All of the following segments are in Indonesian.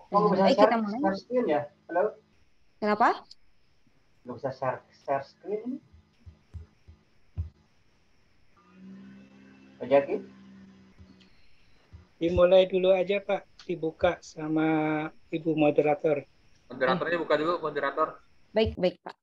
Oh, nggak bisa Kita share, mulai. share screen ya? Halo? Kenapa? Nggak bisa share screen ini? Pak Jaki? Dimulai dulu aja Pak, dibuka sama Ibu moderator. Moderatornya buka dulu, moderator. Baik, baik Pak.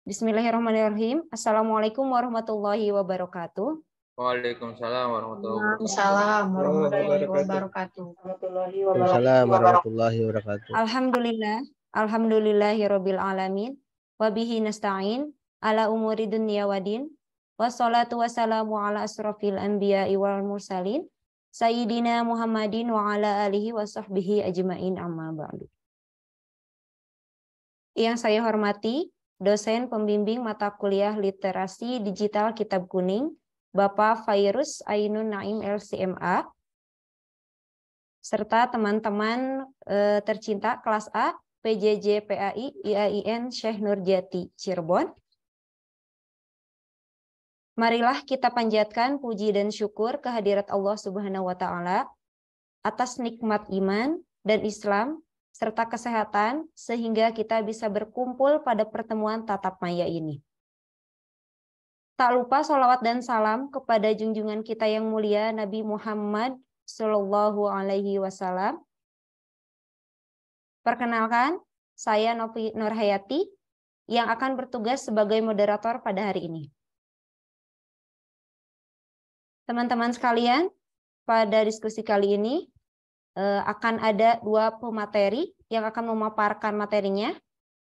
Bismillahirrahmanirrahim. Assalamualaikum warahmatullahi wabarakatuh. Waalaikumsalam warahmatullahi wabarakatuh. Waalaikumsalam warahmatullahi wabarakatuh. Waalaikumsalam warahmatullahi wabarakatuh. Alhamdulillah, alhamdulillahirabbil alamin. Wa bihi nasta'in ala umuri dunya waddin. Wassalatu wassalamu ala asrofil anbiya'i wal mursalin. Sayyidina Muhammadin wa ala alihi wa sahbihi ajma'in amma ba'du. Yang saya hormati, dosen pembimbing mata kuliah literasi digital kitab kuning, Bapak Fairuz Ainun Naim LCMA, serta teman-teman tercinta kelas A, PJJ PAI IAIN Syekh Nurjati Cirebon. Marilah kita panjatkan puji dan syukur kehadirat Allah Subhanahu wa taala atas nikmat iman dan Islam serta kesehatan sehingga kita bisa berkumpul pada pertemuan tatap maya ini. Tak lupa sholawat dan salam kepada junjungan kita yang mulia Nabi Muhammad Sallallahu Alaihi Wasallam. Perkenalkan, saya Novi Nurhayati yang akan bertugas sebagai moderator pada hari ini. Teman-teman sekalian, pada diskusi kali ini akan ada dua pemateri yang akan memaparkan materinya.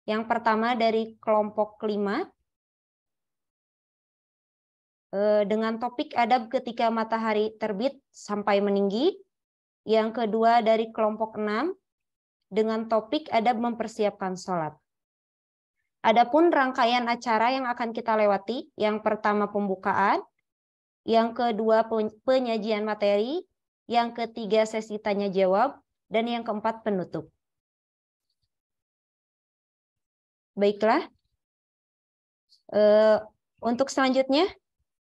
Yang pertama dari kelompok 5 dengan topik adab ketika matahari terbit sampai meninggi. Yang kedua dari kelompok 6 dengan topik adab mempersiapkan sholat. Adapun rangkaian acara yang akan kita lewati, yang pertama pembukaan, yang kedua penyajian materi, yang ketiga sesi tanya jawab, dan yang keempat penutup. Baiklah, untuk selanjutnya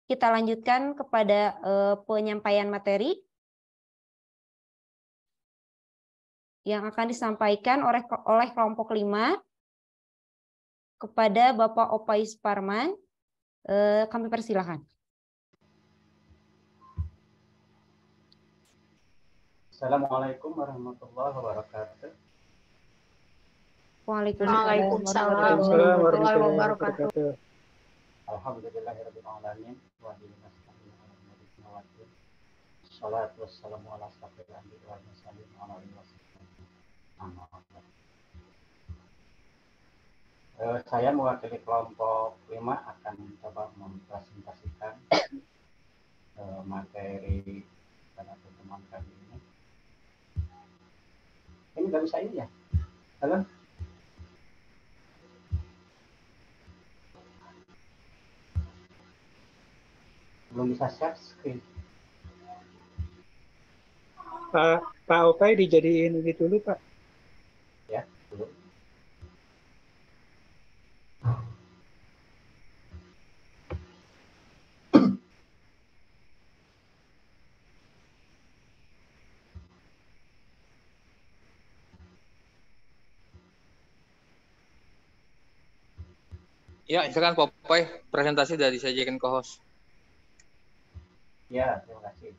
kita lanjutkan kepada penyampaian materi yang akan disampaikan oleh kelompok 5 kepada Bapak Opais Parman. Kami persilahkan. Assalamualaikum warahmatullahi wabarakatuh. Waalaikumsalam warahmatullahi wabarakatuh. Alhamdulillahirabbil alamin wa bihi nasta'in ala umuri dunya waddin. Shalatu wassalamu ala asrofil anbiya'i wal mursalin wa ala alihi wasallam. Saya mewakili kelompok 5 akan mencoba mempresentasikan materi pada pertemuan kali ini. Ini nggak bisa ini ya? Halo? Belum bisa share screen. Pak Opai dijadiin ini dulu Pak. Ya, belum. Ya, silakan Popoy, presentasi sudah disajikan ke host. Ya, terima kasih.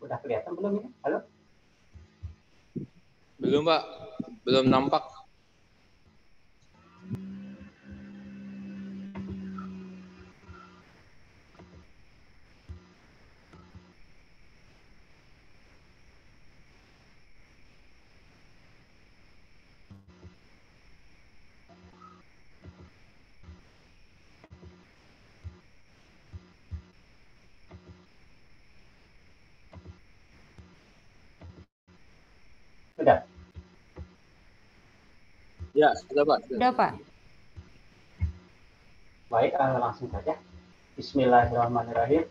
Udah kelihatan belum ini? Halo? Belum Pak, belum nampak. Ya, sudah Pak. Sudah Pak. Baik, langsung saja. Bismillahirrahmanirrahim.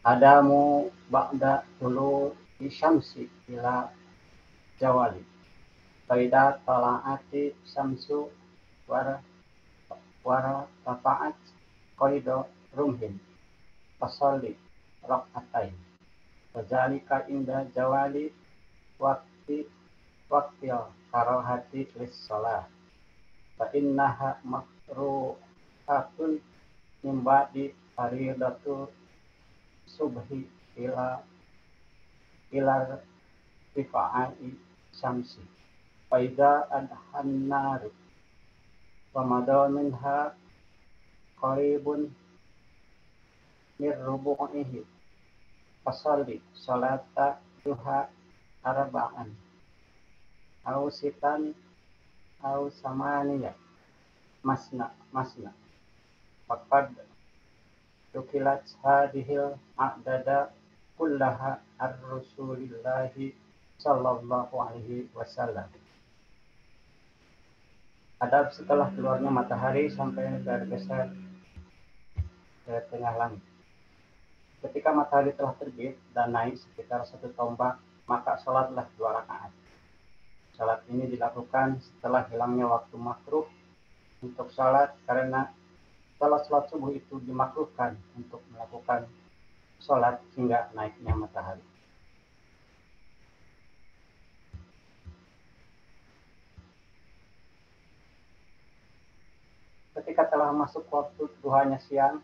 Adamu ba'da dulu isyamsi ila jawali. Faida tala'ati syamsu wara tafa'at qaido rumhin. Fasalli rak'atain. Wadzalika inda jawali waktil karahati lis shalah. Fa innaha makruhatun min ba'di faridatu subhi ila rifa'ai syamsi. Faida adhan naru wa madha minha qaribun mir rubu'ihi. Fasalli salata duha arba'an au sitan au samaniya masna faqad tukilat hadhil a'dada kullaha ar-rasulillahi sallallahu alaihi wasallam. Adab setelah keluarnya matahari sampai bergeser ke tengah langit. Ketika matahari telah terbit dan naik sekitar 1 tombak, maka sholatlah 2 rakaat. Sholat ini dilakukan setelah hilangnya waktu makruh untuk sholat, karena setelah sholat subuh itu dimakruhkan untuk melakukan sholat hingga naiknya matahari. Ketika telah masuk waktu duhanya siang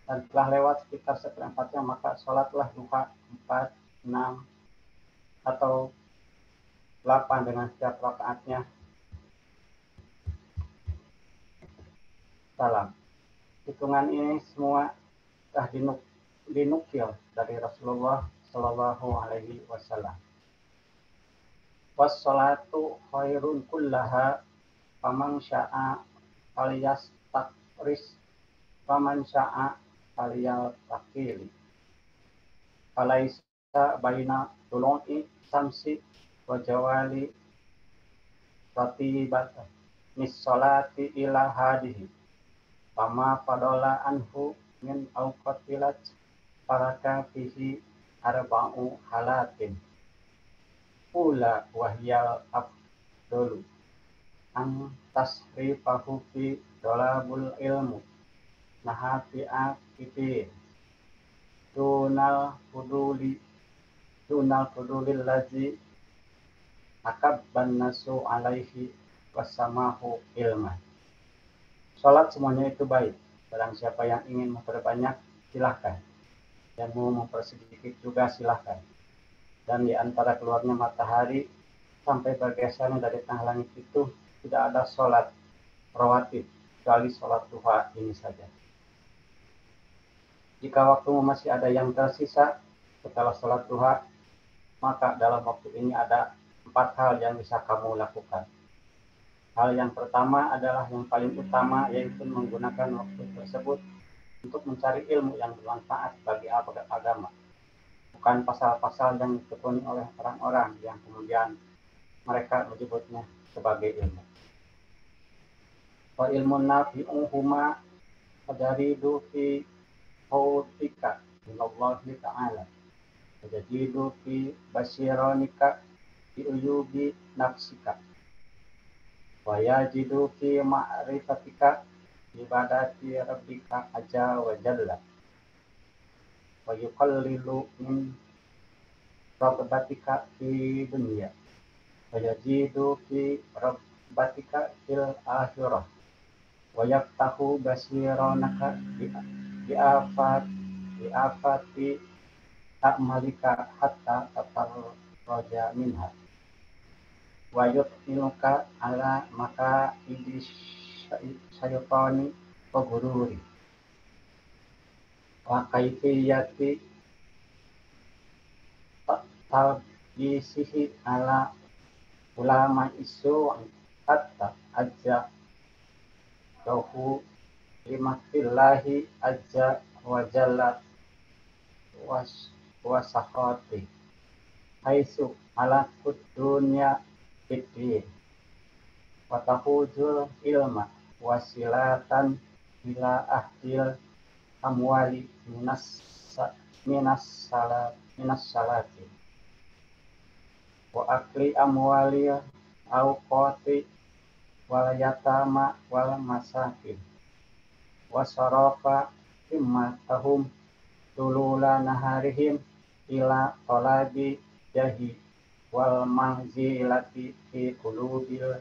dan telah lewat sekitar 1/4 jam, maka sholatlah duha 4, 6, atau 8 dengan setiap rakaatnya salam. Hitungan ini semua telah dinukil dari Rasulullah Shallallahu Alaihi Wasallam. Wassalatu khairun kullaha faman sya'a falyastaqris faman sya'a falyaltaqili. Falaisa baina tulu'i samsi wa jawali ratibata mis salati ila hadihi. Fama fadola anhu min awqatilat faraka fihi arba'u halatin. Ula wahyal abdulu ang tasrifahu fi dolabul ilmu nahafi'a fitin dunal fudulil lazi akabban nasu alaihi wasamahu ilmah. Sholat semuanya itu baik. Barang siapa yang ingin memperbanyak, silahkan. Yang mau mempersedikit juga silahkan. Dan di antara keluarnya matahari sampai bergesernya dari tengah langit itu tidak ada sholat rawatib, kecuali sholat duha ini saja. Jika waktumu masih ada yang tersisa setelah sholat duha, maka dalam waktu ini ada 4 hal yang bisa kamu lakukan. Hal yang pertama adalah yang paling utama, yaitu menggunakan waktu tersebut untuk mencari ilmu yang bermanfaat bagi agama. Bukan pasal-pasal yang ditekuni oleh orang-orang yang kemudian mereka menyebutnya sebagai ilmu. Wa ilmun nafi'uhuma fajaridu fi hautika minallahi ta'ala. Fajajidu fi basironika fi uyubi nafsika. Wa yajidu fi ma'rifatika ibadati rabbika azza wa jalla. Wa yuqallilu min rabbatika fi dunya. Wa yajidu fi rabbatika fil akhirah. Wa yaftahu basiranaka bi'afati ta'malika hatta tatarraja minha. Wa yut'inuka ala maka idis syaytani wa gururi. Wa kaifiyati tabisihi ala ulama isu hatta ajja lahu limatillahi azza wa jalla wa sakhati haitsu malakut dunya fid wa tahujul ilma wasilatan ila ahdil amwali minas salati wa akli amwali au qati wal yatama wal masakin wa sarafa himmatahum tulula naharihim ila talabi jahi wal manzilati fi qulubil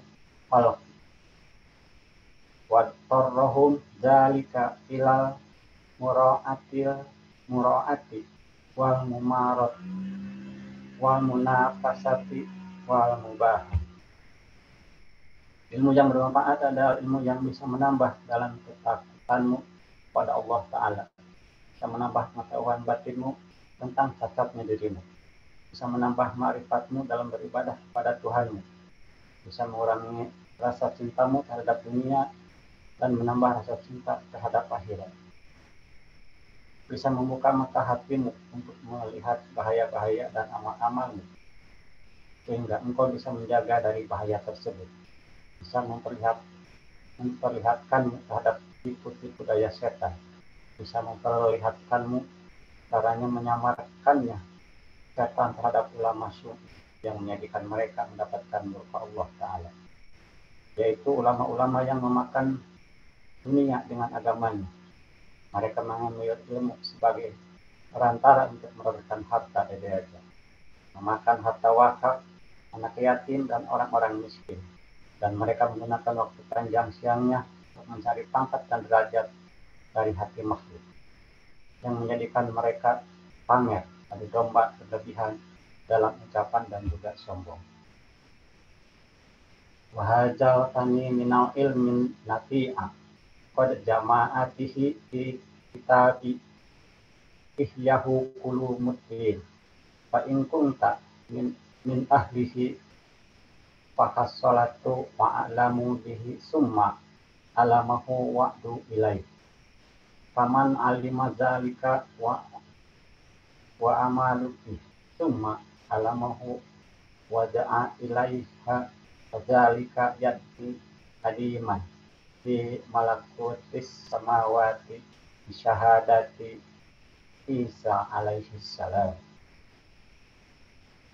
khalq wa tarrahum zalika ilal muraati wal mumarat wal munafasati wal mubah. Ilmu yang bermanfaat adalah ilmu yang bisa menambah dalam ketakutanmu pada Allah Ta'ala, bisa menambah pengetahuan batinmu tentang cacatnya dirimu, bisa menambah ma'rifatmu dalam beribadah kepada Tuhanmu, bisa mengurangi rasa cintamu terhadap dunia dan menambah rasa cinta terhadap akhirat, bisa membuka mata hatimu untuk melihat bahaya-bahaya dan amal-amalmu sehingga engkau bisa menjaga dari bahaya tersebut, bisa memperlihatkanmu terhadap tipu-tipu daya setan, bisa memperlihatkanmu caranya menyamarkannya setan terhadap ulama sufi yang menjadikan mereka mendapatkan murka Allah Ta'ala, yaitu ulama-ulama yang memakan dunia dengan agamanya. Mereka mengambil ilmu sebagai perantara untuk mendapatkan harta daya, memakan harta wakaf, anak yatim dan orang-orang miskin, dan mereka menggunakan waktu panjang siangnya untuk mencari pangkat dan derajat dari hati makhluk yang menjadikan mereka pamer, adu domba, berlebihan dalam ucapan dan juga sombong. Wahajal tani minal ilmin nafi'a qad jama'atihi di kitabi ihyahu kulumuddin fa in kunta min ahlihi fakas salatu wa'alamu bihi summa alamahu wa'du ilaih faman alima zalika wa amalu bihi summa alamahu wa da'a ilaiha fadzalika yaddi adiman fi malakutis samawati bisyahadati Isa alaihi salam.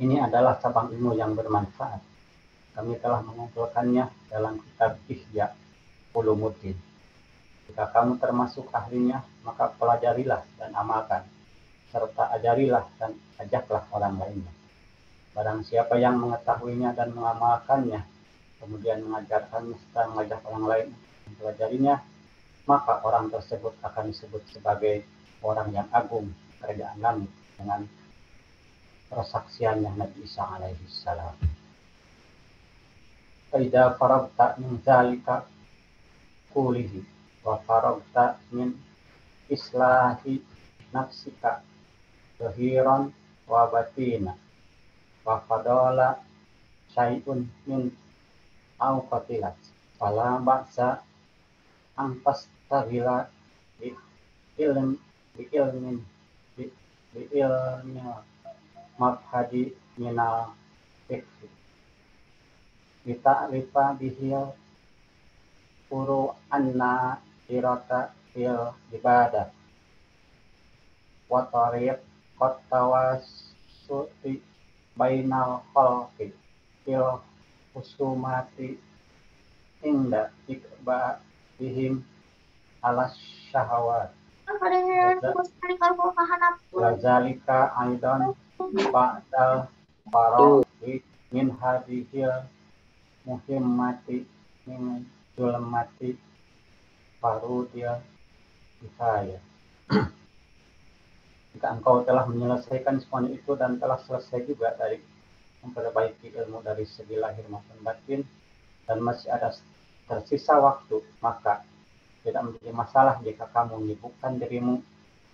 Ini adalah cabang ilmu yang bermanfaat. Kami telah mengumpulkannya dalam kitab Ihya Ulumuddin. Jika kamu termasuk ahlinya, maka pelajarilah dan amalkan, serta ajarilah dan ajaklah orang lainnya. Barang siapa yang mengetahuinya dan mengamalkannya, kemudian mengajarkannya serta mengajak orang lain mempelajarinya, maka orang tersebut akan disebut sebagai orang yang agung kerajaan langit dengan persaksiannya Nabi Isa alaihi salam. Faida faragta min zalika kulihi wa faragta min islahi nafsika zahiran wa batina wa fadala syai'un min awqatilat fala ba'sa antas tagila bi ilmin mabhadi minal fikri kita lipa bihil puru anna irata fil ibadah wa tariq qad tawassuti bainal khalqi fil husumati inda ikba bihim ala syahawat wazalika aidan ba'dal faraghi min hadhil muhimmati min zulmati farudiyah kifayah. Jika engkau telah menyelesaikan semuanya itu dan telah selesai juga dari memperbaiki ilmu dari segi lahir maupun batin dan masih ada tersisa waktu, maka tidak menjadi masalah jika kamu menyibukkan dirimu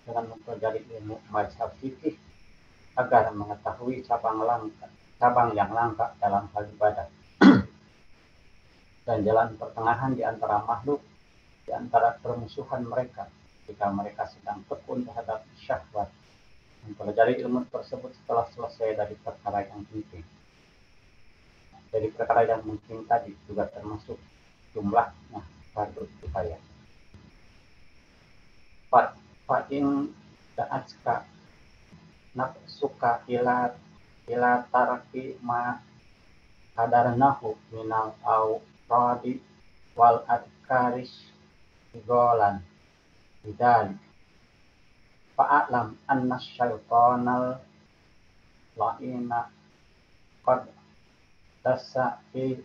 dengan mempelajari ilmu mazhab fikih agar mengetahui cabang yang langka dalam hal ibadah dan jalan pertengahan di antara makhluk, di antara permusuhan mereka jika mereka sedang tekun terhadap syahwat mempelajari ilmu tersebut setelah selesai dari perkara yang penting. Dari perkara yang penting tadi juga termasuk jumlahnya fardu kifayah. Fa'in da'atska nafsuka ila taraki ma kadarnahu minal awradi wal adkaris igolan bidalik fa'alam anna syaitanal la'ina qad dasa fi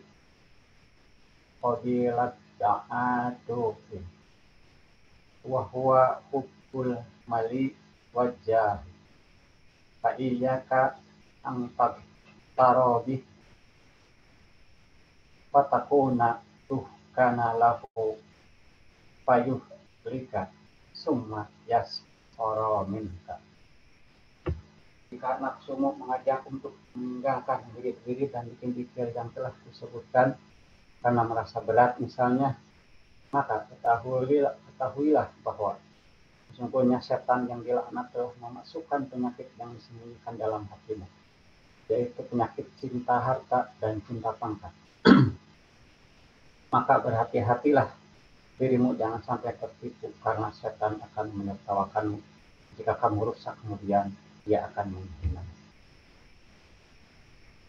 qadilat da'atuhi wa huwa hubbul mali wajah fa'iyyaka angtab tarobih fatakuna tuhkana lahu payuh lika summa yasoro minka. Jika nafsumu mengajak untuk meninggalkan diri dan bikin pikir yang telah disebutkan karena merasa berat misalnya, maka ketahuilah bahwa sesungguhnya setan yang dilaknat telah memasukkan penyakit yang disembunyikan dalam hatimu, yaitu penyakit cinta harta dan cinta pangkat. Maka berhati-hatilah dirimu jangan sampai tertipu karena setan akan menertawakanmu. Jika kamu rusak kemudian dia akan menghina.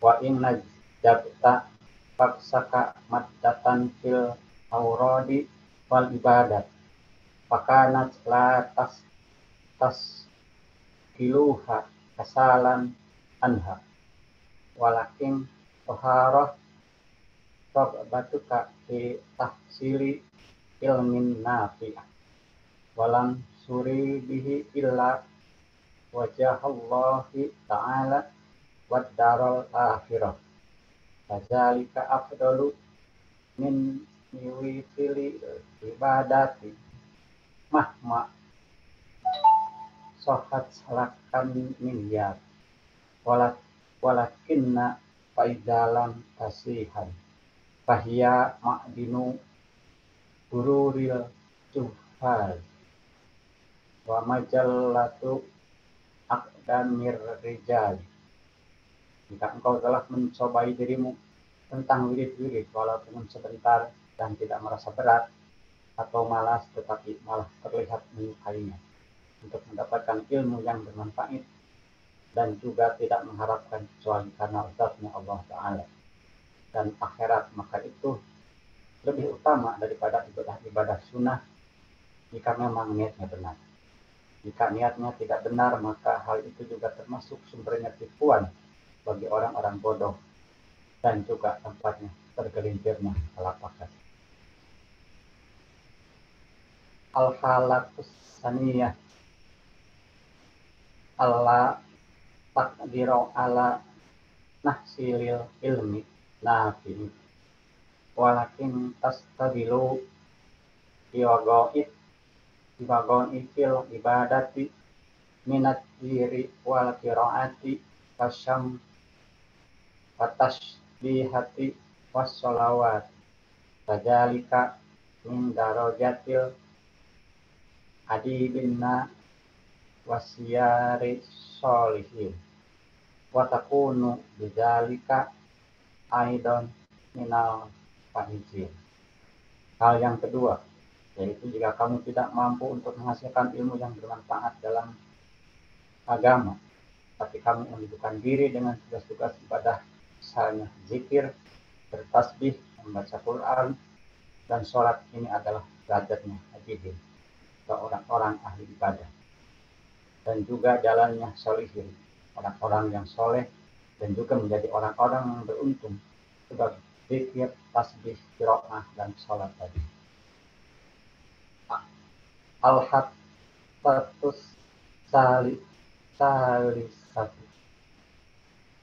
Wa in najabta faksaka maddatan fil auradi wal ibadat fakanat la tas kiluha kasalan anha walakin toharah batuka fi tahsili ilmin nafi'ah walam suri bihi illa wajahallahi ta'ala wad daral akhirah fadzalika afdalu min niwifili ibadati mahma sohat salakan niyyat walakinna faidalan tasihan fahiya ma'dinu bururil juhal wa majallatu aqdamir rijal. Jika engkau telah mencobai dirimu tentang wirid-wirid walaupun sebentar dan tidak merasa berat atau malas tetapi malah terlihat menyukainya untuk mendapatkan ilmu yang bermanfaat dan juga tidak mengharapkan kecuali karena zatnya Allah Ta'ala dan akhirat, maka itu lebih utama daripada ibadah-ibadah sunnah jika memang niatnya benar. Jika niatnya tidak benar, maka hal itu juga termasuk sumbernya tipuan bagi orang-orang bodoh dan juga tempatnya tergelincirnya kelapaan. Al-halatus saniyah Allah takdiru ala nahsilil ilmi nafi walakin tastabilu biwago'id fil ibadati minat diri wal qiraati wasyam watashbihati wassolawat fadzalika min darajatil adibinna wasiyari sholihin watakunu bidzalika aidon minal fahizin. Hal yang kedua, yaitu jika kamu tidak mampu untuk menghasilkan ilmu yang bermanfaat dalam agama, tapi kamu menyibukkan diri dengan tugas-tugas ibadah, misalnya zikir, bertasbih, membaca Quran, dan sholat, ini adalah derajatnya abidin, atau orang-orang ahli ibadah. Dan juga jalannya sholihin, orang-orang yang soleh, dan juga menjadi orang-orang yang beruntung, sebab zikir, tasbih, qiraah, dan sholat tadi. Al-hattatus salisatu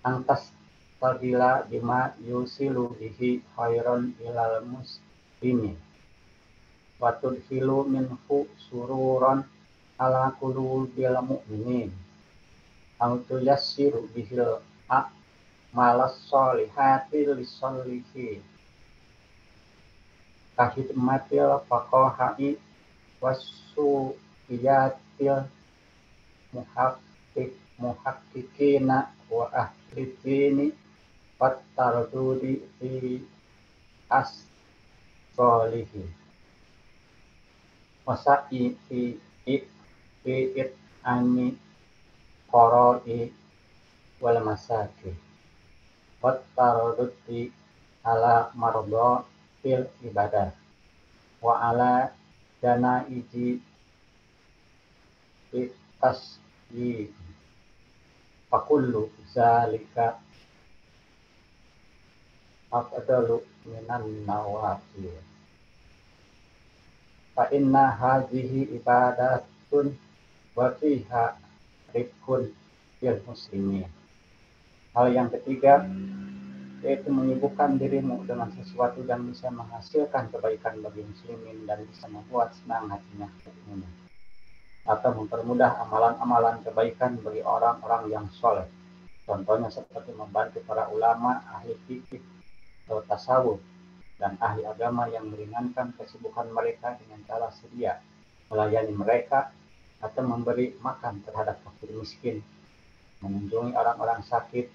angkas tagila bima yusilu bihi khairan ilal muslimin wa tudhilu minhu sururan ala qulubil mu'minin au tuyassiru bihil malas solihati lisolihi kahidmatil faqahai wasu iyatil muhakkikina wa ahli dini fattardudi fi as-solihi wasa'i fi ani qara'i wal masaki fattardudi ala mardo fil ibadah wa ala dana iji tasyi fakullu zalika afdalu minan nawafil fa inna hadhihi ibadatun wa fiha rifqun lil muslimin. Hal yang ketiga yaitu menyibukkan dirimu dengan sesuatu yang bisa menghasilkan kebaikan bagi muslimin dan bisa membuat senang hatinya mukmin, atau mempermudah amalan-amalan kebaikan bagi orang-orang yang soleh. Contohnya seperti membantu para ulama, ahli fikih atau tasawuf, dan ahli agama yang meringankan kesibukan mereka dengan cara sedia, melayani mereka, atau memberi makan terhadap fakir miskin, mengunjungi orang-orang sakit,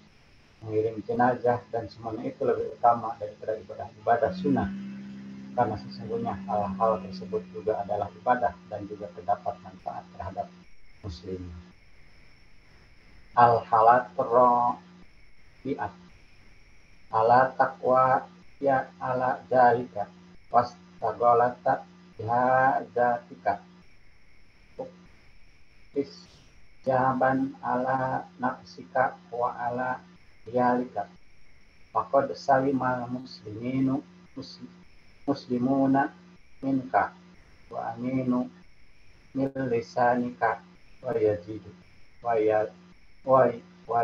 mengirim jenazah, dan semuanya itu lebih utama daripada ibadah sunnah, karena sesungguhnya hal-hal tersebut juga adalah ibadah dan juga terdapat manfaat terhadap muslim. Al-halat rabi'at ala taqwa ya ala jalika wastagolata bihazatika jaban ala nafsika wa ala jalika faqad salimal muslimuna minka wa aminu min lisanika wa yajidu wa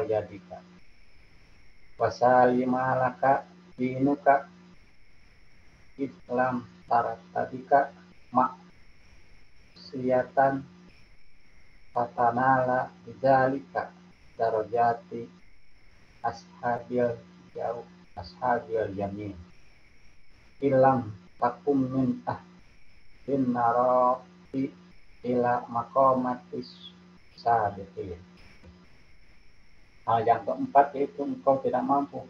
yadika wa salimalaka dinuka Islam taratadika maksiyatan fatanala bidzalika darajati ashabil yamin ilam takum min ahlin narati ila maqamatis sabiqin. Hal yang keempat yaitu engkau tidak mampu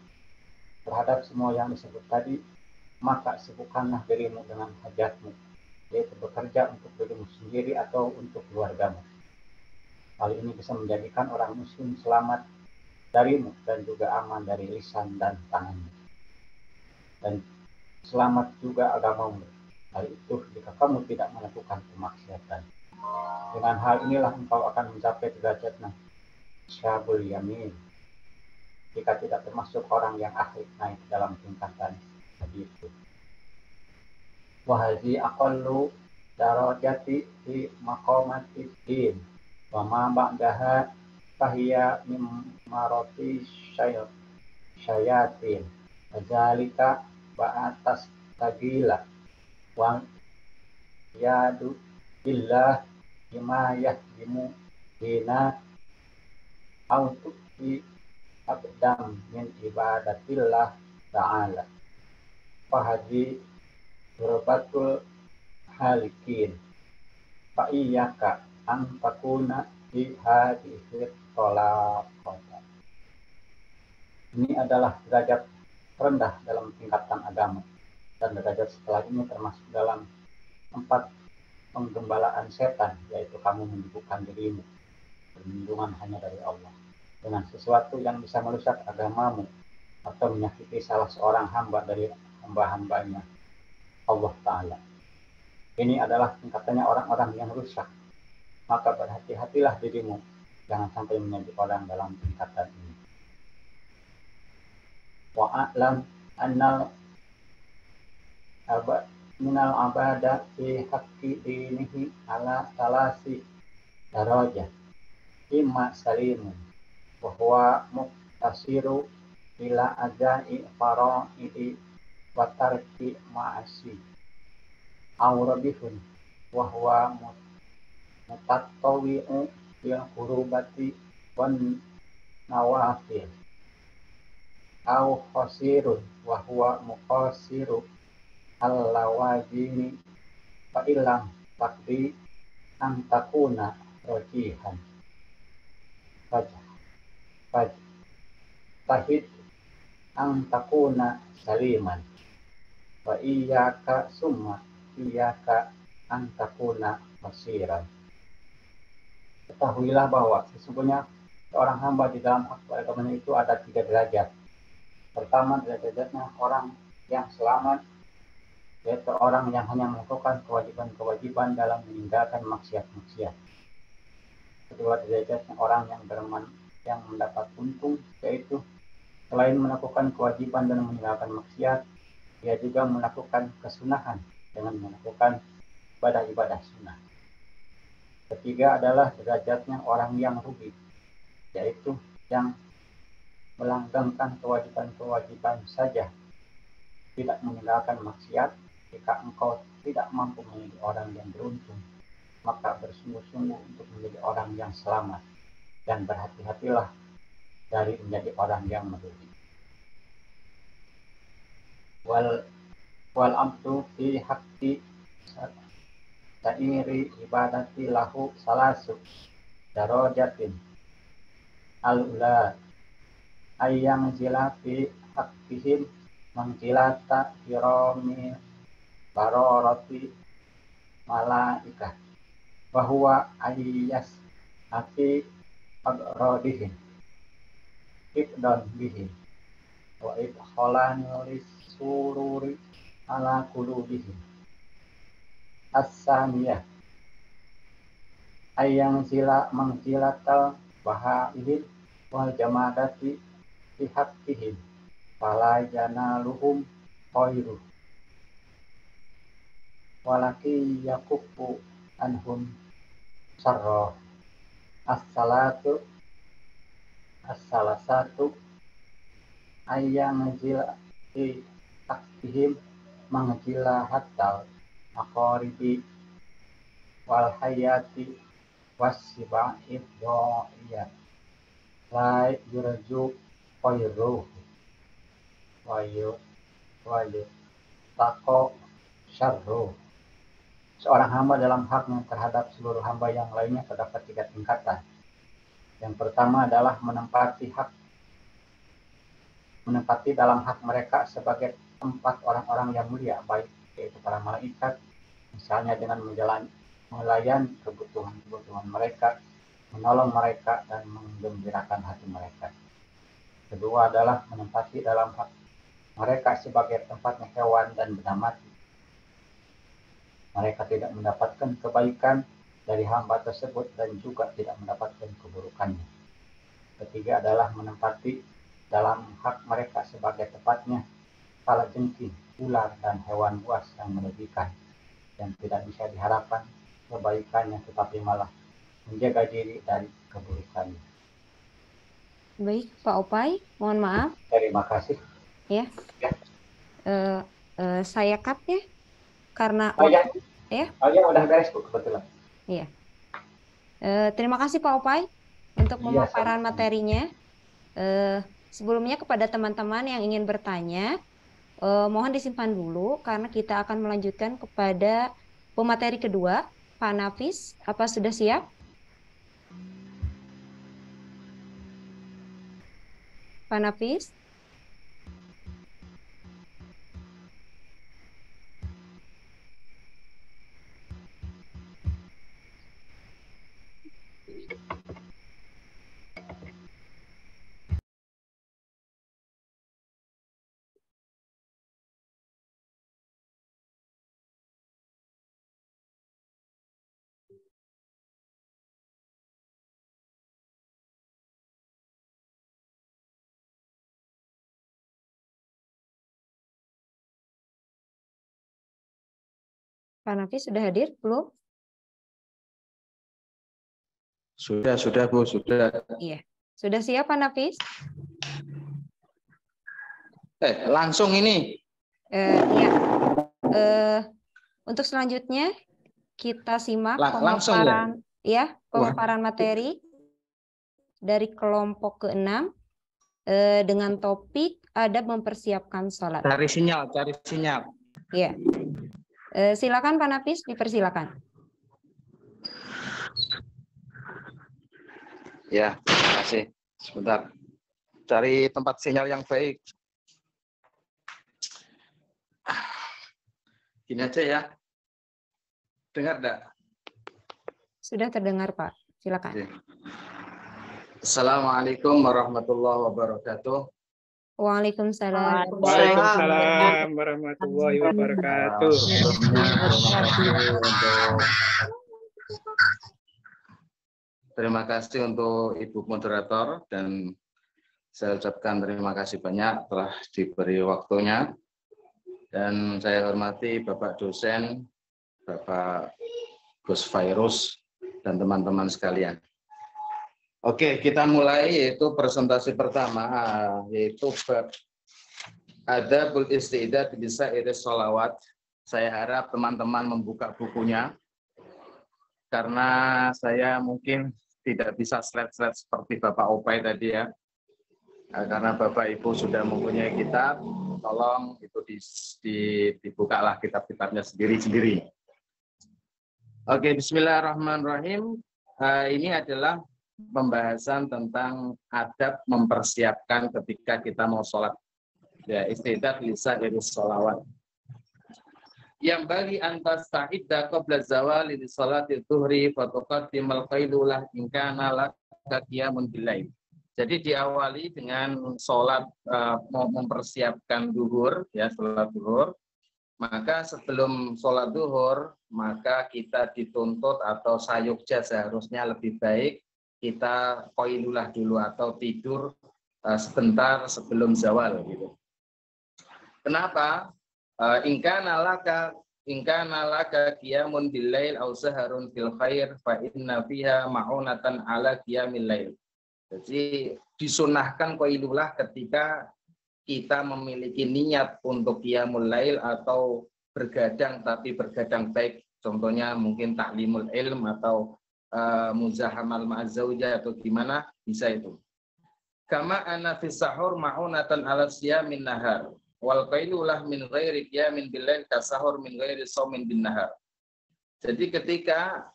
terhadap semua yang disebut tadi, maka sibukkanlah dirimu dengan hajatmu, yaitu bekerja untuk dirimu sendiri atau untuk keluargamu. Hal ini bisa menjadikan orang muslim selamat darimu dan juga aman dari lisan dan tanganmu, dan selamat juga agamamu. Hal itu jika kamu tidak melakukan kemaksiatan. Dengan hal inilah engkau akan mencapai derajat syabul yamin, jika tidak termasuk orang yang ahli naik dalam tingkatan tadi itu. Wahazi aqallu darajati fi maqamati din wa ma ba'daha fahiya min marati syayatin wadzalika ba'atas tagila wa yadu billah bima yahdimu dina autuk di abdam min ibadatillah ta'ala fahadi berbatul halikin fa iyyaka an takuna di hadhihi tolaqata. Ini adalah derajat rendah dalam tingkatan agama, dan derajat setelah ini termasuk dalam 4 penggembalaan setan, yaitu kamu menyibukkan dirimu perlindungan hanya dari Allah dengan sesuatu yang bisa merusak agamamu atau menyakiti salah seorang hamba dari hamba-hambanya Allah Ta'ala. Ini adalah tingkatannya orang-orang yang rusak. Maka berhati-hatilah dirimu, jangan sampai menjadi orang dalam tingkatan ini. Wa'alam annal minal abada fi haqqi dinihi ala salasi darajah imma salimun wa huwa muktasiru ila ajai faraidi wa tarki ma'asi aw rabihun wa huwa mutattawi'u bil qurubati wan nawafil aw khasirun wa huwa muqasiru al-lawazimi fa ilam takdi an takuna rajihan Tahid ang takuna saliman wa iyyaka summa iyyaka an takuna basiran. Ketahuilah bahwa sesungguhnya seorang hamba di dalam hak beragamanya itu ada 3 derajat. Pertama, derajatnya orang yang selamat, yaitu orang yang hanya melakukan kewajiban-kewajiban dalam meninggalkan maksiat-maksiat. Kedua, derajatnya orang yang yang mendapat untung, yaitu selain melakukan kewajiban dan meninggalkan maksiat, dia juga melakukan kesunahan dengan melakukan ibadah-ibadah sunnah. Ketiga adalah derajatnya orang yang rugi, yaitu yang melanggengkan kewajiban-kewajiban saja, tidak meninggalkan maksiat. Jika engkau tidak mampu menjadi orang yang beruntung, maka bersungguh-sungguh untuk menjadi orang yang selamat, dan berhati-hatilah dari menjadi orang yang merugi. Wal abdu fi haqqi ta'iri ibadati lahu salasu darajatin al-ula ayyang jilati haqqihim manjilata kirami barorati malaikah bahwa ayyas ati agrodihim ibdan bihim wa idkhalani sururi ala qulubihim. As-saniyah ayang sila mangsilatal bahaihim wal jamadati bihaqqihim fala janaluhum khairu walaki yakufu anhum sarra. As-salasatu ayang sila bihaqqihim mangsila hatal aqaribi wal hayati wasiba'id do'iyat la yurju khairuh wayu tako syarruh. Seorang hamba dalam haknya terhadap seluruh hamba yang lainnya terdapat 3 tingkatan. Yang pertama adalah menempati dalam hak mereka sebagai tempat orang-orang yang mulia, baik yaitu para malaikat, misalnya dengan melayani kebutuhan mereka, menolong mereka, dan menggembirakan hati mereka. Kedua adalah menempati dalam hak mereka sebagai tempatnya hewan dan benda mati. Mereka tidak mendapatkan kebaikan dari hamba tersebut dan juga tidak mendapatkan keburukannya. Ketiga adalah menempati dalam hak mereka sebagai tempatnya kalajengking, ular, dan hewan buas yang merugikan, dan tidak bisa diharapkan kebaikannya, tetapi malah menjaga diri dari keburukannya. Baik, Pak Opay, mohon maaf. Terima kasih. Ya. Saya cut ya, karena ya udah beres Bu, kebetulan. Iya. Terima kasih Pak Opay untuk pemaparan materinya. Sebelumnya kepada teman-teman yang ingin bertanya, mohon disimpan dulu karena kita akan melanjutkan kepada pemateri kedua. Pak Nafis, apa sudah siap? Pak Nafis? Pak Nafis sudah hadir belum? Sudah Bu, sudah. Iya. Sudah siap Pak Nafis? Langsung ini. Iya. Untuk selanjutnya kita simak pemaparan materi dari kelompok ke-6 dengan topik adab mempersiapkan sholat. Cari sinyal. Iya. Silakan Pak Nafis, dipersilakan. Ya, terima kasih. Sebentar. Cari tempat sinyal yang baik. Gini aja ya. Dengar enggak? Sudah terdengar, Pak. Silakan. Oke. Assalamualaikum warahmatullahi wabarakatuh. Waalaikumsalam. Waalaikumsalam warahmatullahi wabarakatuh. Terima kasih untuk Ibu Moderator dan saya ucapkan terima kasih banyak telah diberi waktunya. Dan saya hormati Bapak dosen, Bapak Gus Fairuz, dan teman-teman sekalian. Oke, kita mulai yaitu presentasi pertama, yaitu Adabul Istidad bisa iris sholawat. Saya harap teman-teman membuka bukunya, karena saya mungkin tidak bisa slide-slide seperti Bapak Opay tadi ya. Karena Bapak Ibu sudah mempunyai kitab, tolong itu dibukalah kitab-kitabnya sendiri-sendiri. Oke, bismillahirrahmanirrahim. Ini adalah pembahasan tentang adab mempersiapkan ketika kita mau sholat. Ya, istidad lisan iris sholawat. Yang bagi antas ta'idda qabla zawali li sholati dhuhri fa tuqaddimal qailulah in kana laka qiyamun billail. Jadi diawali dengan sholat mempersiapkan duhur, ya sholat duhur. Maka sebelum sholat duhur, maka kita dituntut atau sayukja seharusnya lebih baik kita qailulah dulu atau tidur sebentar sebelum zawal gitu. Kenapa? In kana laka qiyamun billail aw saharun fil khair fa inna fiha ma'unatan ala qiyamil lail. Jadi disunahkan qailulah ketika kita memiliki niat untuk qiyamul lail atau bergadang tapi bergadang baik. Contohnya mungkin taklimul ilm atau muzahamal ma'azzawjah atau gimana bisa itu. Kama anna fis sahur ma'unatan ala siyamin nahar wal qailulah min ghairi qiyamin bil lail ka sahur min ghairi shaumin bin nahar. Jadi ketika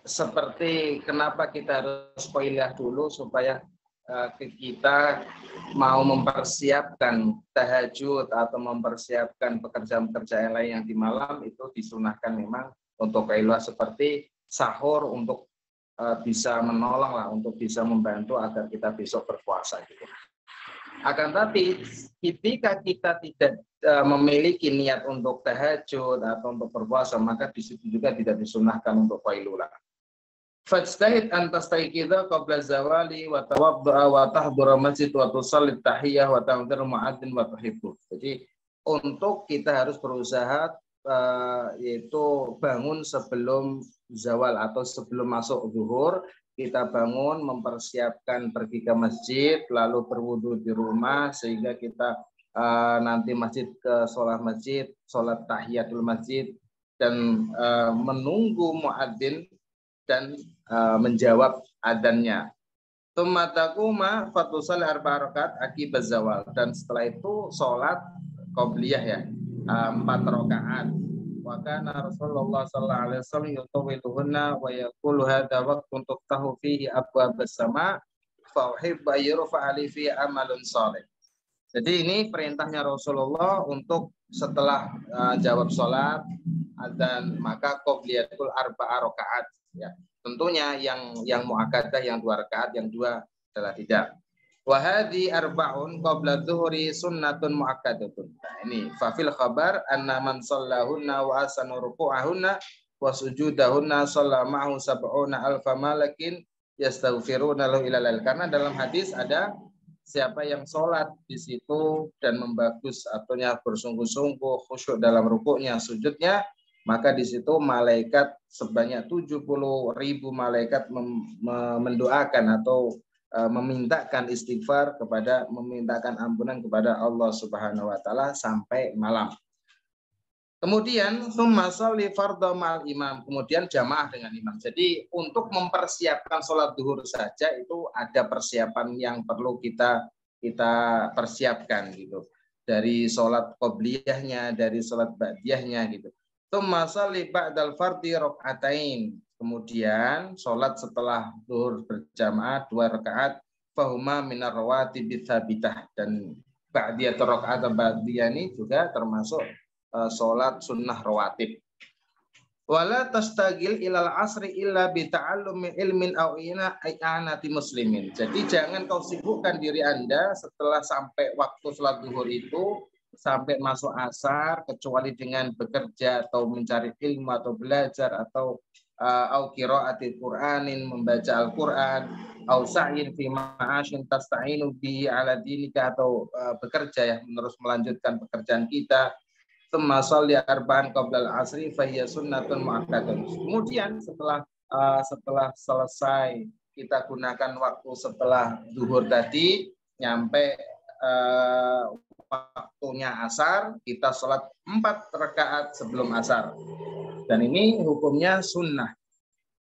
seperti kenapa kita harus qailah dulu supaya kita mau mempersiapkan tahajud atau mempersiapkan pekerjaan-pekerjaan lain yang di malam itu disunahkan memang untuk qailah seperti sahur untuk bisa menolong lah, untuk bisa membantu agar kita besok berpuasa gitu. Akan tapi ketika kita tidak memiliki niat untuk tahajud atau untuk berpuasa, maka di situ juga tidak disunahkan untuk qailulah. Fajtahid an tastayqidha qabla zawali wa tawaddu'a wa tahdhura masjid wa tusalli tahiyyah wa ta'dhur mu'adzin wa tuhibbu. Jadi untuk kita harus berusaha yaitu bangun sebelum zawal atau sebelum masuk zuhur, kita bangun mempersiapkan pergi ke masjid lalu berwudu di rumah sehingga kita nanti ke masjid, sholat tahiyatul masjid dan menunggu muadzin dan menjawab adzannya. Tsumma taquma fatusall arba rakaat aqibaz zawal, dan setelah itu sholat qobliyah ya 4 rakaat. Wa kana Rasulullah sallallahu alaihi wasallam yutawwiluhunna wa yaqulu hadza waqtun tuftahu fihi abwabas sama fa uhibbu ayyurfa ali fi amalun shalih. Jadi ini perintahnya Rasulullah untuk setelah jawab sholat dan maka qobliyatul arba'a rakaat ya. Tentunya yang muakkadah yang 2 rakaat, yang 2 adalah tidak. Wa hadhi arba'un qabla dhuhri sunnatun muakkadatun. Nah, ini fa fil khabar anna man shallahunna wa asanu ruku'ahunna wa sujudahunna sallama'hu sab'una alfa malakin yastaghfiruna lahu ila lail. Karena dalam hadis ada siapa yang sholat di situ dan membagus artinya bersungguh-sungguh khusyuk dalam rukuknya, sujudnya, maka di situ malaikat sebanyak 70.000 malaikat mendoakan atau memintakan istighfar memintakan ampunan kepada Allah Subhanahu wa taala sampai malam. Kemudian tsumma sholli fardhu ma'al imam, kemudian jamaah dengan imam. Jadi untuk mempersiapkan sholat duhur saja itu ada persiapan yang perlu kita persiapkan gitu. Dari sholat qobliyahnya, dari sholat ba'diyahnya gitu. Tsumma sholli ba'dal fardhi raka'atain. Kemudian sholat setelah zuhur berjamaah 2 rakaat fahuma minar rawatib tsabitah, dan ba'diyah rakaat atau ba'diyah ini juga termasuk sholat sunnah rawatib. Wala tastagil ilal asri illa bi ta'allumi ilmin aw i'anati muslimin. Jadi jangan kau sibukkan diri Anda setelah sampai waktu sholat zuhur itu sampai masuk asar kecuali dengan bekerja atau mencari ilmu atau belajar atau au qiraatil Qur'anin, membaca Al-Qur'an, au sa'in fi ma'ashin tasta'inu bi ala dinika, atau bekerja ya, menerus melanjutkan pekerjaan kita. Tsumma sholli arba'an qabla al-'asri fa hiya sunnatun mu'akkadatun. Kemudian setelah selesai kita gunakan waktu setelah zuhur tadi nyampe waktunya asar, kita sholat 4 rakaat sebelum asar. Dan ini hukumnya sunnah.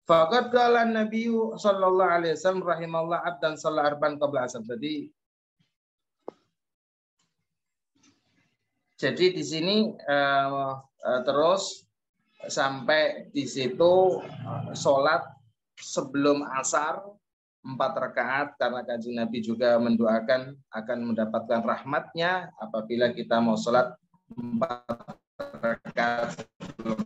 Faqad qala Nabi sallallahu alaihi wasallam rahimallahu abdan shalla arba'an qabla asar. Jadi di sini terus sampai di situ sholat sebelum asar 4 rakaat, karena Kanjeng Nabi juga mendoakan akan mendapatkan rahmatnya apabila kita mau sholat 4 rakaat sebelum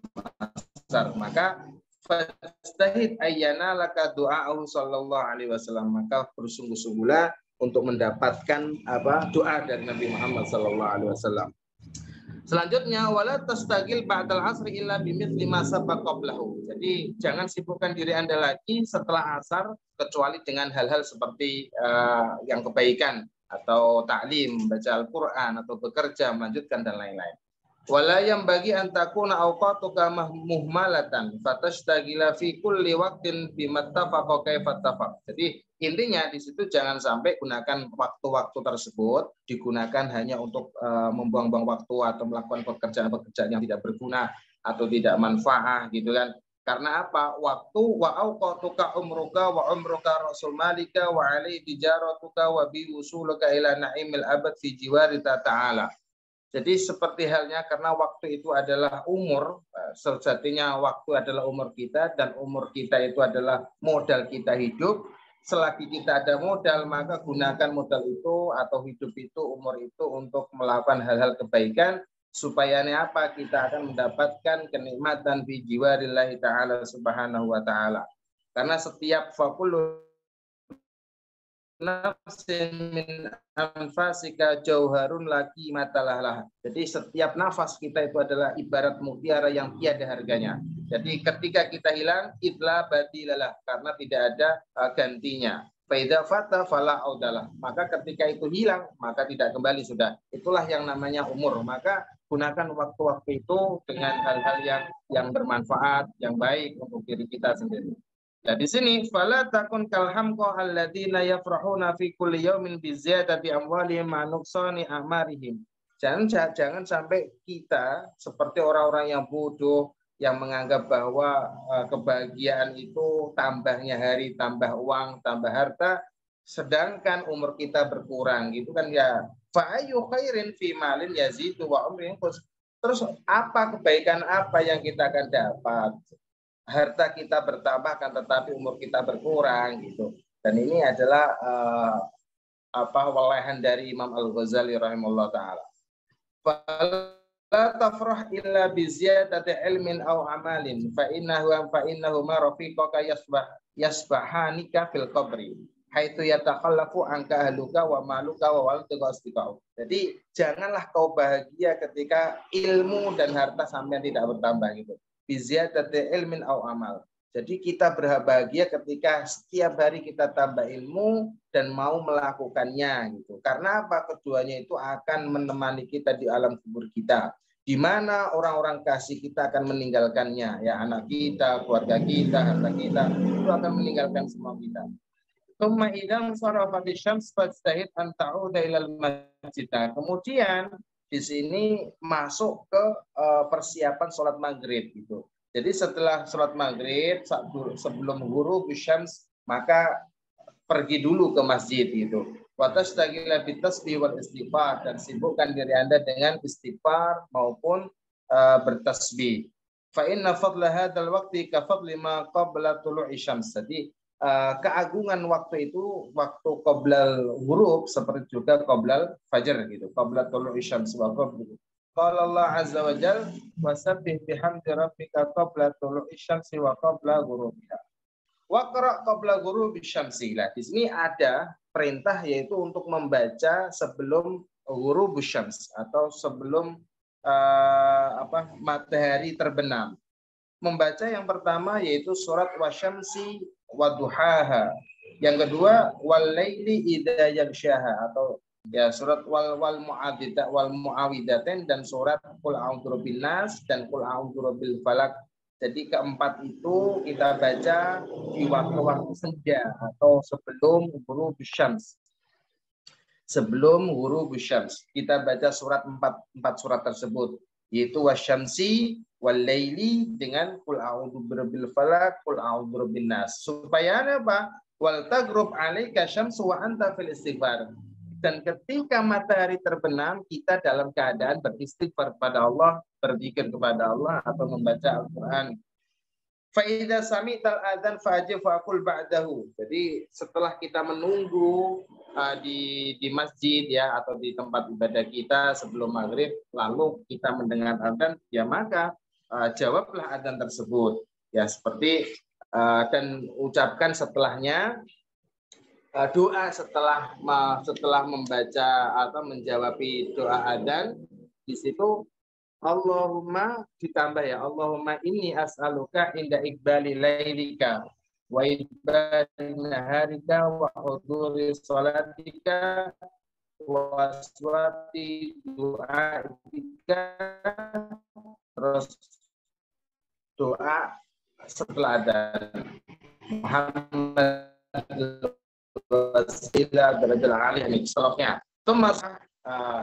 asar. Maka fastahid ayyana laka du'a'u sallallahu alaihi wasallam, maka bersungguh-sungguhlah untuk mendapatkan doa dari Nabi Muhammad sallallahu alaihi wasallam. Selanjutnya wala tastagil ba'dal asri illa bimithli ma sabaqa qablahu. Jadi jangan sibukkan diri Anda lagi setelah asar kecuali dengan hal-hal seperti yang kebaikan atau ta'lim, baca Al-Qur'an atau bekerja, melanjutkan dan lain-lain. Wala yang bagi antakuna awqatuka muhmalatan fatashtagila fi kulli waqtin bimattafaqa kaifattafaq. Jadi intinya di situ jangan sampai gunakan waktu-waktu tersebut digunakan hanya untuk membuang-buang waktu atau melakukan pekerjaan-pekerjaan yang tidak berguna atau tidak manfaat gitu kan. Karena apa? Waktu wa awqatuka umruka wa umruka rasul malika wa alai tijaratuka wa bi usuluka ila na'imil abad fi jiwari ta'ala. Jadi seperti halnya karena waktu itu adalah umur, sejatinya waktu adalah umur kita dan umur kita itu adalah modal kita hidup. Selagi kita ada modal, maka gunakan modal itu atau hidup itu, umur itu untuk melakukan hal-hal kebaikan supaya apa? Kita akan mendapatkan kenikmatan fi jiwarillahi ta'ala subhanahu wa ta'ala. Karena setiap fakulu nafsin min anfasika jauharun laki matalah. Jadi setiap nafas kita itu adalah ibarat mutiara yang tiada harganya. Jadi ketika kita hilang, idla badilalah, karena tidak ada gantinya. Faida fata fala audalah. Maka ketika itu hilang, maka tidak kembali sudah. Itulah yang namanya umur. Maka gunakan waktu-waktu itu dengan hal-hal yang bermanfaat, yang baik untuk diri kita sendiri. Nah di sini fala takun kalhamqa alladziina yafrahuna fi kulli yaumin bi ziyadati amwalihim ma nuqsani amarihim. Jangan sampai kita seperti orang-orang yang bodoh yang menganggap bahwa kebahagiaan itu tambahnya hari, tambah uang, tambah harta, sedangkan umur kita berkurang gitu kan ya. Fa ayyu khairin fi malin yazidu wa umrin. Terus apa kebaikan apa yang kita akan dapat? Harta kita bertambah kan tetapi umur kita berkurang gitu. Dan ini adalah walahan dari Imam Al-Ghazali rahimahullah taala. Fala tafrah illa bi ziyadati ilmin aw amalin fa innahu ma rafiqaka yasbahanika fil qabri haitsu yatakhallafu anka ahluka wa maluka wa waluka asdiqau. Jadi janganlah kau bahagia ketika ilmu dan harta sampean tidak bertambah gitu. Biziyadati ilmin au amal. Jadi kita berbahagia ketika setiap hari kita tambah ilmu dan mau melakukannya gitu. Karena apa? Keduanya itu akan menemani kita di alam kubur kita. Di mana orang-orang kasih kita akan meninggalkannya, ya anak kita, keluarga kita, harta kita itu akan meninggalkan semua kita. Tsumma idzan sarafati syams fastahid an ta'uda ilal masjid. Kemudian di sini masuk ke persiapan sholat maghrib gitu. Jadi setelah sholat maghrib sebelum ghurub syams maka pergi dulu ke masjid gitu. Wa tashtagila bitasbih wal istighfar, dan sibukkan diri Anda dengan istighfar maupun bertasbih. Fa inna fadla hadzal waqti ka fadli ma qabla tulu'i syams. Jadi keagungan waktu itu waktu qoblal ghurub seperti juga qoblal fajar gitu. Qabla tulu'i syams wa qabla. Qala Allah azza wa jalla wasabbih bihamdi rabbika qabla tulu'i syamsi wa qabla ghurubiha. Wa qra' qabla ghurubi syamsi. Nah, di sini ada perintah yaitu untuk membaca sebelum ghurubus syams atau sebelum matahari terbenam. Membaca yang pertama yaitu surat wasyamsi waduhaha. Yang kedua walaili idza yaghshaha atau ya surat wal muawidatain dan surat qul a'udzu birabbin nas dan qul a'udzu birabbil falaq. Jadi keempat itu kita baca di waktu-waktu senja atau sebelum ghurubus syams. Sebelum ghurubus syams kita baca surat empat surat tersebut yaitu wasyamsi walaili dengan qul a'udzu birabbil falaq qul a'udzu birabbin nas supaya apa wal taghrub 'alaika syamsu wa anta fil istighfar. Dan ketika matahari terbenam kita dalam keadaan beristighfar kepada Allah, berzikir kepada Allah atau membaca Al-Qur'an. Fa idza sami'tal adzan fa'ajib faqul ba'dahu. Jadi setelah kita menunggu di masjid ya atau di tempat ibadah kita sebelum maghrib lalu kita mendengar adzan ya maka jawablah adzan tersebut ya seperti dan ucapkan setelahnya doa setelah membaca atau menjawab doa adzan. Di situ Allahumma ditambah ya Allahumma inni as'aluka inda iqbali lailika wa ibadi naharika wa huduri salatika wa aswati du'aika. Terus doa setelah adzan Muhammad wasilah darajal aliyah ini seloknya Tumas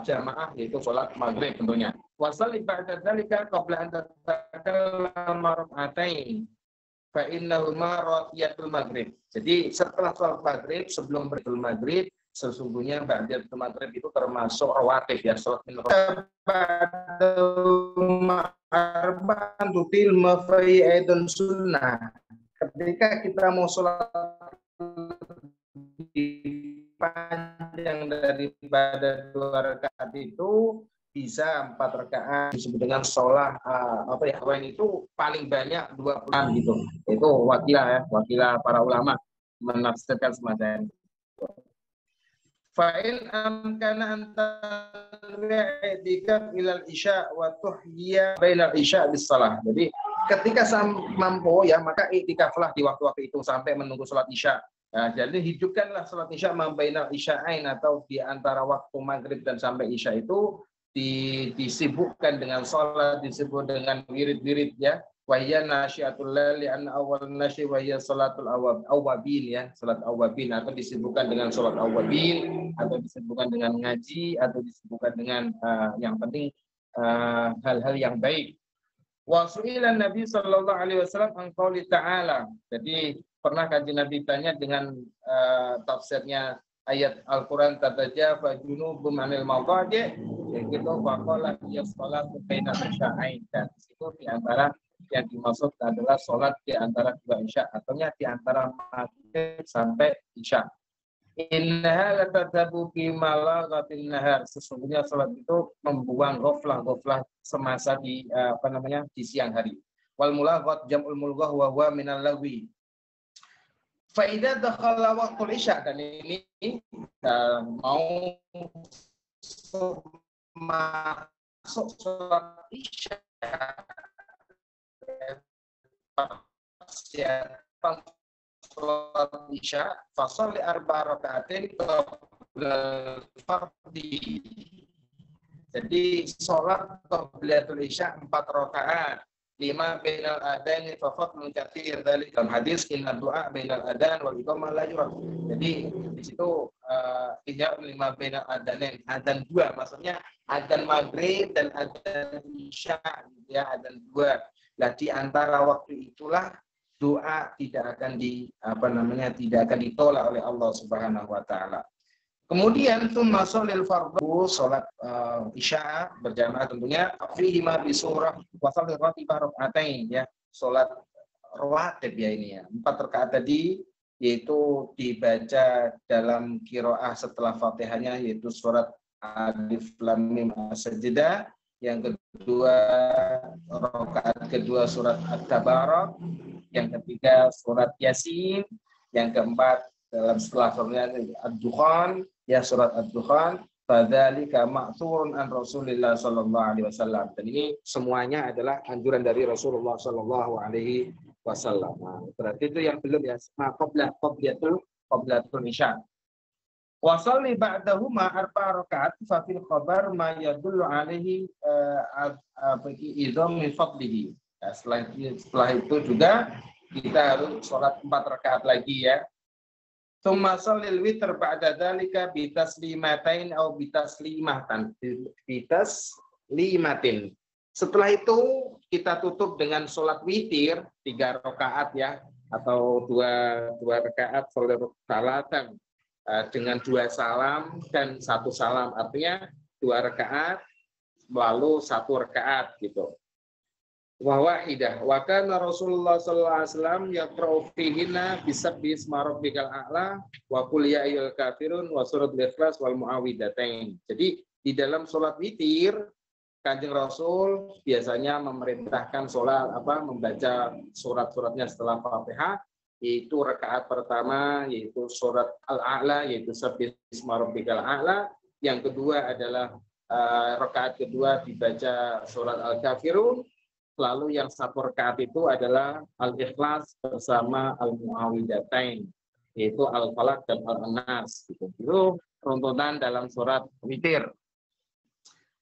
jamaah yaitu sholat maghrib tentunya. Wasalli ba'da dzalika qabla an tatallama rak'atain fa innahuma raqiyatul maghrib. Jadi setelah sholat maghrib sebelum beratul maghrib sesungguhnya ba'datul maghrib itu termasuk rawatib ya sholat arba'an tutil mafai aidun sunnah. Ketika kita mau sholat panjang daripada 2 rakaat itu bisa 4 rakaat disebut dengan sholat itu paling banyak 20 gitu. Itu wakilah para ulama menafsirkan semacam itu. Fa'in amkana antarika ilal isya wa tuhyiya bainal isya bis salah. Jadi ketika mampu ya maka iktikaflah di waktu-waktu itu sampai menunggu sholat isya. Nah, jadi hidupkanlah sholat isya bainal isya'ain atau di antara waktu maghrib dan sampai isya itu disibukkan dengan sholat, disebut dengan wirid-wirid ya. Wahya nasyiatul laili an awal nasyi wahya salatul awabin ya, salat awabin atau disibukkan dengan salat awabin atau disibukkan dengan ngaji atau disibukkan dengan yang penting hal-hal yang baik. Wa su'ilan Nabi sallallahu alaihi wasallam an qauli ta'ala. Jadi pernah kanjeng Nabi tanya dengan tafsirnya ayat Al-Qur'an tatajafa junubum anil mawadi' yaitu waqala ya salatu bainal isya'ain. Dan itu di antara yang dimaksud adalah sholat di antara 2 isya atau di antara maghrib sampai isya. Innaha latadhabu fi malaghatin nahar. Sesungguhnya sholat itu membuang ghaflah semasa di di siang hari. Wal mulaghat jam'ul mulghah wa huwa minal lagwi. Fa idza dakhala waqtul isya, dan ini mau masuk sholat isya sholat isya fasholli 4 rakaatin qabla fardhi. Jadi sholat qablatul isya 4 rakaat, 5 bainal adzan fa fadlun katsir dzalik. Dalam hadis inna du'a bainal adzan wal iqamah la yurad. Jadi di situ tidak 5 bainal adzan, adzan 2 maksudnya adzan maghrib dan adzan isya ya, adzan 2. Nah, di antara waktu itulah doa tidak akan ditolak oleh Allah Subhanahu wa taala. Kemudian tsumma sholil fardhu, salat isya berjamaah tentunya, fihi ma bi surah wa sholil ratibah rakaatain, ya. Salat rawatib ya ini ya. 4 rakaat tadi yaitu dibaca dalam qiraah setelah Fatihahnya, yaitu surat Alif Lam Mim As-Sajdah, yang kedua rakaat kedua surat At-Tabarak, yang ketiga surat Yasin, yang keempat dalam setelah surat Ad-Dukhan, ya surat Ad-Dukhan, fadzalika ma'thurun an Rasulillah sallallahu alaihi wasallam. Dan ini semuanya adalah anjuran dari Rasulullah sallallahu alaihi wasallam. Nah, berarti itu yang belum ya, qablatul isya. Wa sholli ba'dahuma 4 rakaat fa fil khabar ma yadullu alaihi idham min fadlihi. Ya, setelah itu juga kita harus sholat 4 rakaat lagi ya. Tsumma shallil witr ba'da dzalika bi taslimatain aw bi taslimatan, bitaslimatin. Setelah itu kita tutup dengan sholat witir 3 rakaat ya, atau dua rakaat sholat salatan dengan 2 salam dan 1 salam, artinya 2 rakaat lalu 1 rakaat gitu. Wa wahidah wa kana Rasulullah sallallahu alaihi wasallam yaqra'u fihinna bisabbi isma rabbikal a'la wa qul ya ayyuhal kafirun wa suratul ikhlas wal muawwidzatain. Jadi di dalam salat witir Kanjeng Rasul biasanya memerintahkan membaca surat-suratnya setelah Fatihah, yaitu rakaat pertama yaitu surat Al-A'la, yaitu sabbi isma rabbikal a'la. Yang kedua adalah rakaat kedua dibaca surat Al-Kafirun. Lalu yang 1 rakaat itu adalah Al-Ikhlas bersama Al-Muawwidzatain, yaitu Al-Falaq dan Al-Nas. Itu runtutan dalam surat witir.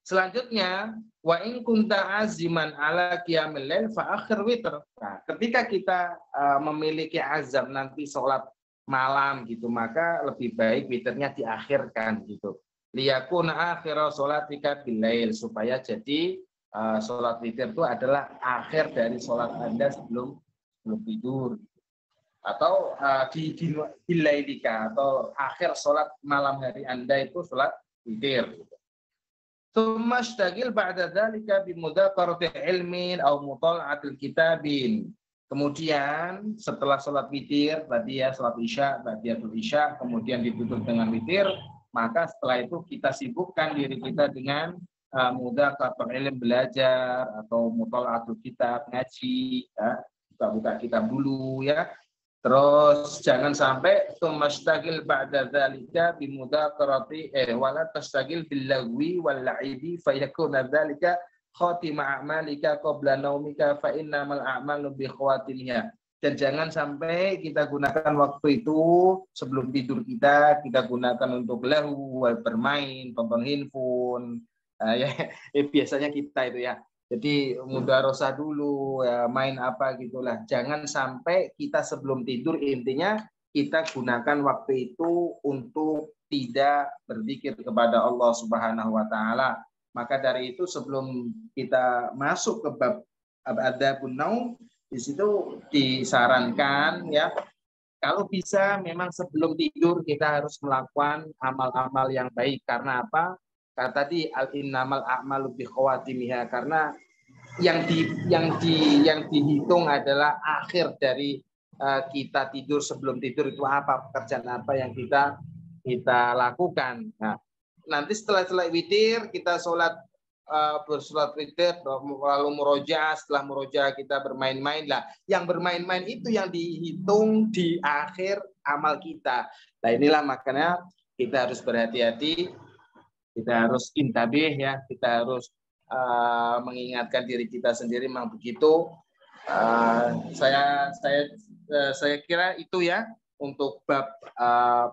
Selanjutnya, wa in kunta aziman ala qiyamil lail fa akhir witr. Nah, ketika kita memiliki azam nanti sholat malam gitu, maka lebih baik witirnya diakhirkan gitu. Liyakuna akhira sholatika bil lail, supaya jadi sholat witir itu adalah akhir dari sholat Anda sebelum tidur, atau di lailika, atau akhir sholat malam hari Anda itu sholat witir. Tsumma ishtagil ba'da dzalika bimudzakarati ilmin aw mutala'atil kitabin. Kemudian setelah sholat witir tadi ya, sholat isya, ba'diyatul isya, kemudian ditutup dengan witir, maka setelah itu kita sibukkan diri kita dengan mudzakarah ilmu, belajar, atau mutala'atul kitab, ngaji ya, buka kitab dulu ya. Terus jangan sampai tumastagil ba'da dzalika bimudzakarati wala tastagil bil lagwi wal la'ibi fayakuna dzalika khatima a'malika qabla naumika fa innamal a'malu bi khawatimiha. Dan jangan sampai kita gunakan waktu itu sebelum tidur kita gunakan untuk lahu, bermain, tonton handphone. Biasanya kita itu ya. Jadi mudarosah dulu, ya, main apa gitulah. Jangan sampai kita sebelum tidur, intinya kita gunakan waktu itu untuk tidak berzikir kepada Allah Subhanahu wa taala. Maka dari itu sebelum kita masuk ke bab adabun naum, di situ disarankan ya, kalau bisa memang sebelum tidur kita harus melakukan amal-amal yang baik. Karena apa? Kata tadi al-innamal a'malu bi khawatimiha, karena yang dihitung adalah akhir dari kita tidur. Sebelum tidur itu apa, pekerjaan apa yang kita lakukan. Nah, nanti setelah witir kita bersolat witir, lalu murojaah. Setelah murojaah kita bermain-main lah. Yang bermain-main itu yang dihitung di akhir amal kita. Nah, inilah makanya kita harus berhati-hati. Kita harus intabih ya, kita harus mengingatkan diri kita sendiri memang begitu. Saya kira itu ya untuk bab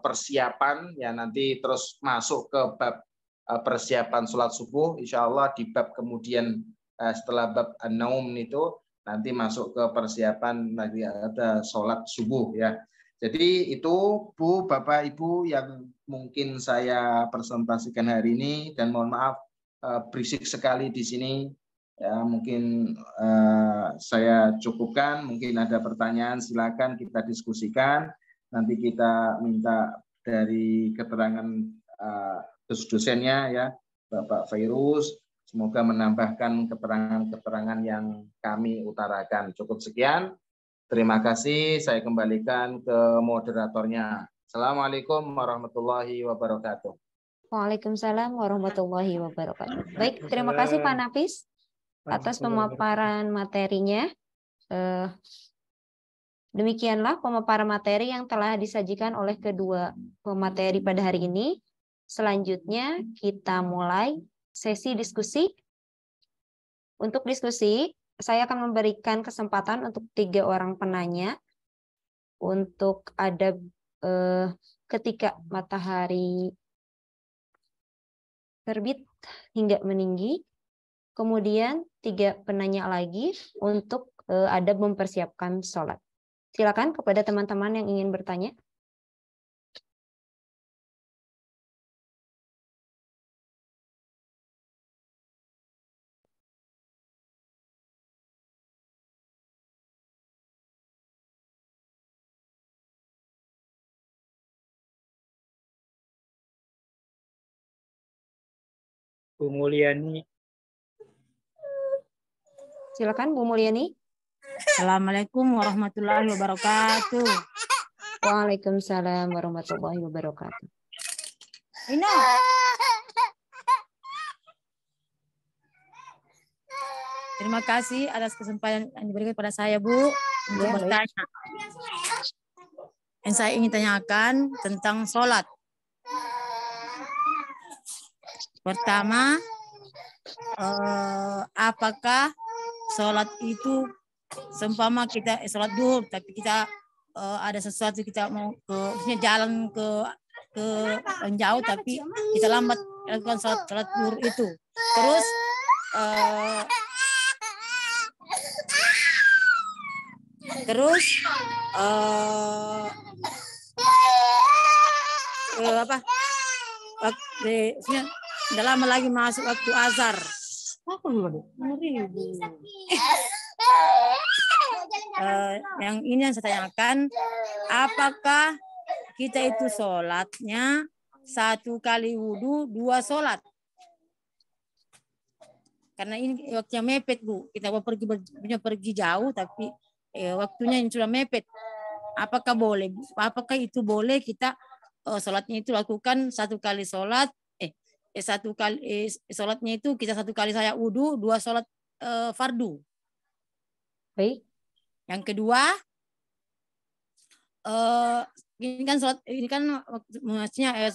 persiapan ya, nanti terus masuk ke bab persiapan sholat subuh. Insya Allah di bab kemudian setelah bab an-naum itu nanti masuk ke persiapan lagi ada sholat subuh ya. Jadi itu Bu, Bapak, Ibu yang mungkin saya presentasikan hari ini, dan mohon maaf berisik sekali di sini. Ya, mungkin saya cukupkan. Mungkin ada pertanyaan, silakan kita diskusikan. Nanti kita minta dari keterangan dosennya ya, Bapak Fairuz. Semoga menambahkan keterangan-keterangan yang kami utarakan. Cukup sekian. Terima kasih. Saya kembalikan ke moderatornya. Assalamualaikum warahmatullahi wabarakatuh. Waalaikumsalam warahmatullahi wabarakatuh. Baik, terima kasih Pak Nafis atas pemaparan materinya. Demikianlah pemaparan materi yang telah disajikan oleh kedua pemateri pada hari ini. Selanjutnya kita mulai sesi diskusi. Untuk diskusi, saya akan memberikan kesempatan untuk 3 orang penanya untuk adab ketika matahari terbit hingga meninggi. Kemudian 3 penanya lagi untuk adab mempersiapkan sholat. Silakan kepada teman-teman yang ingin bertanya. Bu Mulyani. Silakan Bu Mulyani. Assalamualaikum warahmatullahi wabarakatuh. Waalaikumsalam warahmatullahi wabarakatuh. Ina. Terima kasih atas kesempatan yang diberikan kepada saya, Bu, untuk bertanya. Yang saya ingin tanyakan tentang sholat. Pertama, apakah sholat itu seumpama kita sholat duhur, tapi kita ada sesuatu kita mau ke jalan ke jauh, tapi kita lambat lakukan sholat duhur itu. Terus udah lama lagi masuk waktu azhar. Yang ini yang saya tanyakan, apakah kita itu sholatnya 1 kali wudhu 2 sholat? Karena ini waktunya mepet, Bu. Kita mau pergi jauh, tapi waktunya yang sudah mepet. Apakah boleh? Apakah itu boleh kita sholatnya itu lakukan 1 kali sholat? Sholatnya itu kita 1 kali saya wudhu 2 sholat fardu. Baik. Yang kedua, ini kan maksudnya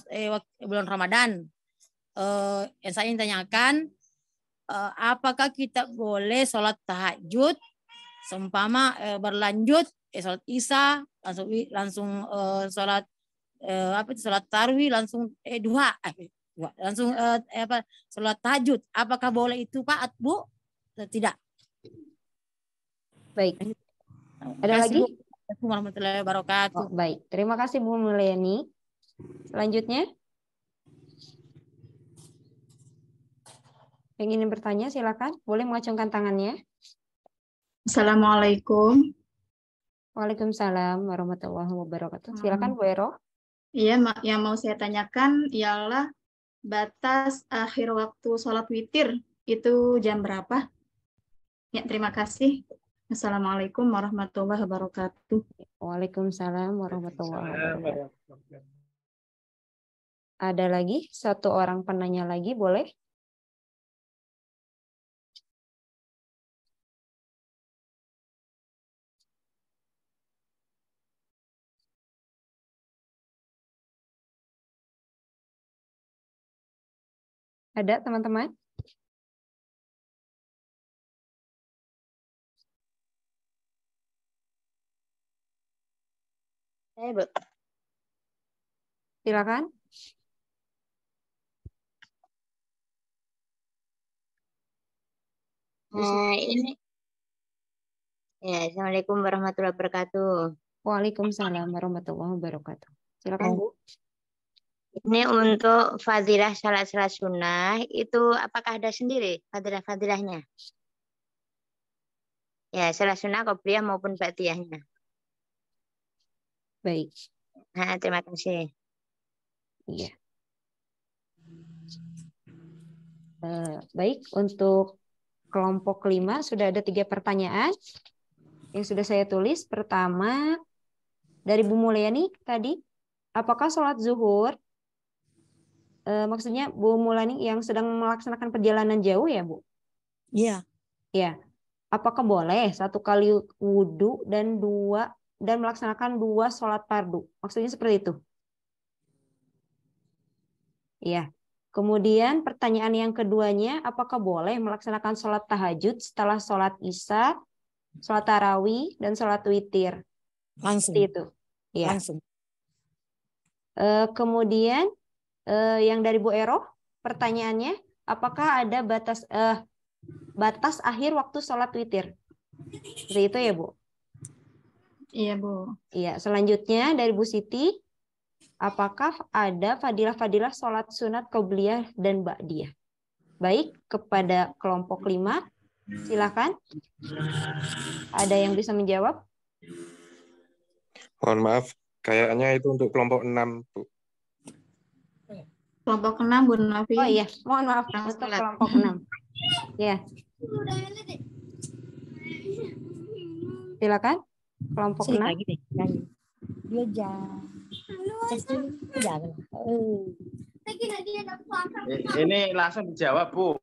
bulan Ramadan. Yang saya ingin tanyakan, apakah kita boleh sholat tahajud seumpama berlanjut sholat isya langsung sholat sholat tarawih langsung duha langsung sholat tahajud, apakah boleh itu Pak, Bu? Tidak. Baik. Ada lagi? Assalamualaikum warahmatullahi wabarakatuh. Baik, terima kasih Bu Mulyani. Selanjutnya, yang ingin bertanya silakan, boleh mengacungkan tangannya. Assalamualaikum. Waalaikumsalam warahmatullahi wabarakatuh. Silakan Bu Ero. Iya, yang mau saya tanyakan ialah batas akhir waktu sholat witir itu jam berapa? Ya, terima kasih. Assalamualaikum warahmatullahi wabarakatuh. Waalaikumsalam warahmatullahi wabarakatuh. Ada lagi 1 orang penanya lagi, boleh? Ada teman-teman? Silakan. Ini ya, Assalamualaikum warahmatullahi wabarakatuh. Waalaikumsalam warahmatullahi wabarakatuh. Silakan Bu. Ini untuk fadilah salat-salat sunnah itu apakah ada sendiri fadilah-fadilahnya? Ya, salat sunnah qobliyah maupun ba'diyahnya. Baik. Nah, terima kasih. Iya. Baik, untuk kelompok 5 sudah ada 3 pertanyaan yang sudah saya tulis. Pertama, dari Bu Mulyani tadi, apakah sholat zuhur, maksudnya Bu Mulyani yang sedang melaksanakan perjalanan jauh ya Bu? Iya. Ya. Apakah boleh 1 kali wudhu dan melaksanakan 2 sholat fardu? Maksudnya seperti itu? Iya. Kemudian pertanyaan yang keduanya, apakah boleh melaksanakan sholat tahajud setelah sholat isya, sholat tarawih, dan sholat witir? Langsung. Seperti itu. Ya. Langsung. Kemudian yang dari Bu Ero, pertanyaannya, apakah ada batas akhir waktu sholat witir? Seperti itu ya Bu? Iya Bu. Iya. Selanjutnya dari Bu Siti, apakah ada fadilah-fadilah sholat sunat qobliyah dan ba'diyah? Baik, kepada kelompok 5, silakan. Ada yang bisa menjawab? Mohon maaf, kayaknya itu untuk kelompok 6, Bu. Kelompok 6 Bu Novi. Oh iya, mohon maaf untuk kelompok 6. Ya. Silakan, kelompok 6. Dia jam. Ini langsung dijawab, Bu.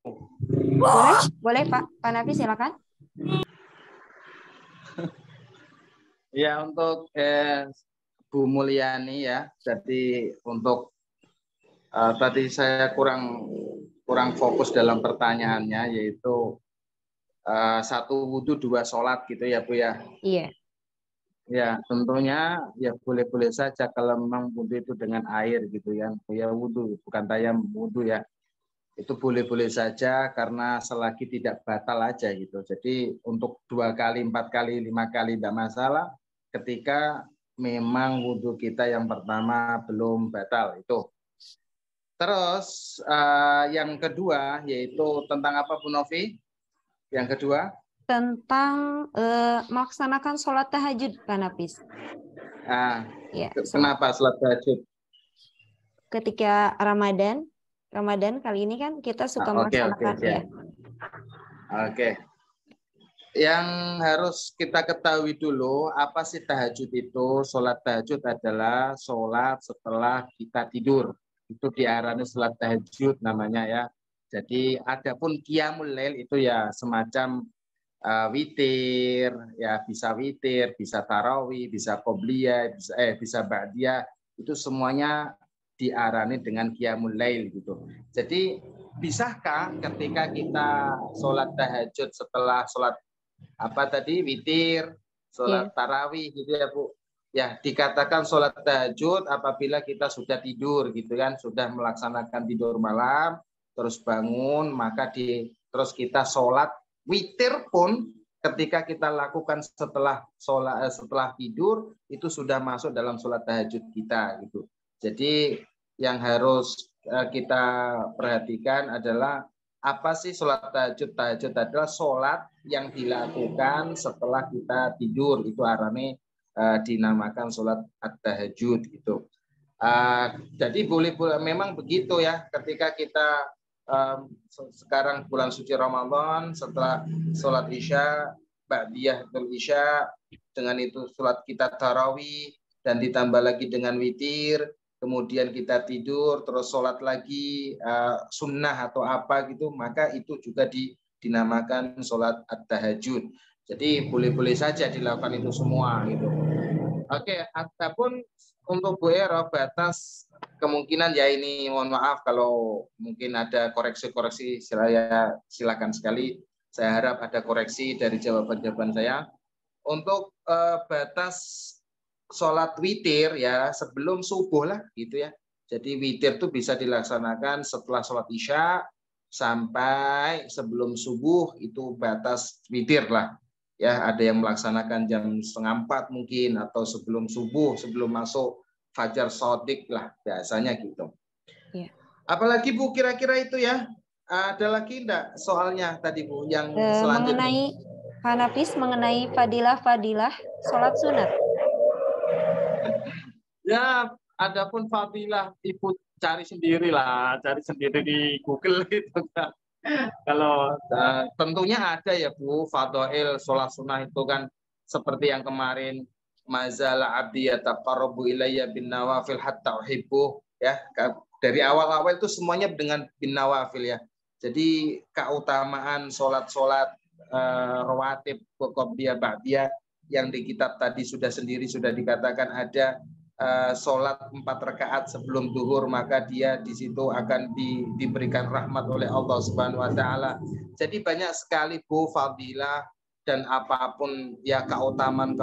Boleh Pak Nafi, silakan. Ya, untuk Bu Mulyani ya. Jadi untuk tadi saya kurang fokus dalam pertanyaannya, yaitu 1 wudhu 2 sholat gitu ya Bu ya. Iya. Ya, tentunya ya boleh-boleh saja kalau memang wudhu itu dengan air gitu ya. Ya wudhu, bukan tayamum, wudhu ya. Itu boleh-boleh saja karena selagi tidak batal aja gitu. Jadi untuk 2 kali, 4 kali, 5 kali tidak masalah ketika memang wudhu kita yang pertama belum batal itu. Terus yang kedua yaitu tentang apa Bu Novi? Yang kedua? Tentang melaksanakan sholat tahajud, Pak Nafis. Ya, kenapa sholat tahajud? Ketika Ramadan kali ini kan kita suka melaksanakan. Ya. Oke. Yang harus kita ketahui dulu, apa sih tahajud itu? Sholat tahajud adalah sholat setelah kita tidur. Itu diarani sholat tahajud namanya ya. Jadi adapun qiyamul lail itu ya semacam witir, ya bisa tarawih, bisa qobliyah, bisa ba'diyah, itu semuanya diarani dengan qiyamul lail gitu. Jadi bisakah ketika kita sholat tahajud setelah sholat witir, sholat tarawih gitu ya Bu? Ya, dikatakan sholat tahajud apabila kita sudah tidur gitu kan, sudah melaksanakan tidur malam, terus bangun, maka terus kita sholat. Witir pun ketika kita lakukan setelah tidur itu sudah masuk dalam sholat tahajud kita gitu. Jadi yang harus kita perhatikan adalah apa sih sholat tahajud? Tahajud adalah sholat yang dilakukan setelah kita tidur, itu arane dinamakan sholat at-tahajud gitu. Jadi boleh memang begitu ya, ketika kita sekarang bulan suci Ramadan, setelah sholat isya, ba'diyatul isya, dengan itu sholat kita tarawih, dan ditambah lagi dengan witir, kemudian kita tidur, terus sholat lagi sunnah atau apa gitu, maka itu juga dinamakan sholat at-tahajud. Jadi boleh-boleh saja dilakukan itu semua gitu. Oke, adapun untuk Bu Ero, batas kemungkinan ya ini, mohon maaf kalau mungkin ada koreksi-koreksi, silakan sekali. Saya harap ada koreksi dari jawaban-jawaban saya. Untuk batas sholat witir ya sebelum subuh lah gitu ya. Jadi witir itu bisa dilaksanakan setelah sholat isya sampai sebelum subuh, itu batas witir lah. Ya, ada yang melaksanakan jam 3:30 mungkin, atau sebelum subuh, sebelum masuk fajar shodiq lah biasanya gitu. Ya. Apalagi Bu kira-kira itu ya? Ada lagi enggak soalnya tadi Bu yang selanjutnya? Mengenai Pak Nafis, mengenai fadilah-fadilah sholat sunat. Ya, adapun fadilah Ibu cari sendiri lah, cari sendiri di Google gitu kan. Kalau tentunya ada ya Bu, fadhail sholat sunnah itu kan seperti yang kemarin mazala abdi yataqarrabu ilayya bin nawafil hatta uhibbu ya. Dari awal-awal itu semuanya dengan bin nawafil ya. Jadi keutamaan sholat-sholat rawatib qobliyah ba'diyah yang di kitab tadi sudah dikatakan ada sholat 4 rakaat sebelum duhur, maka dia di situ akan diberikan rahmat oleh Allah Subhanahu wa taala. Jadi banyak sekali Bu fadilah dan apapun ya keutamaan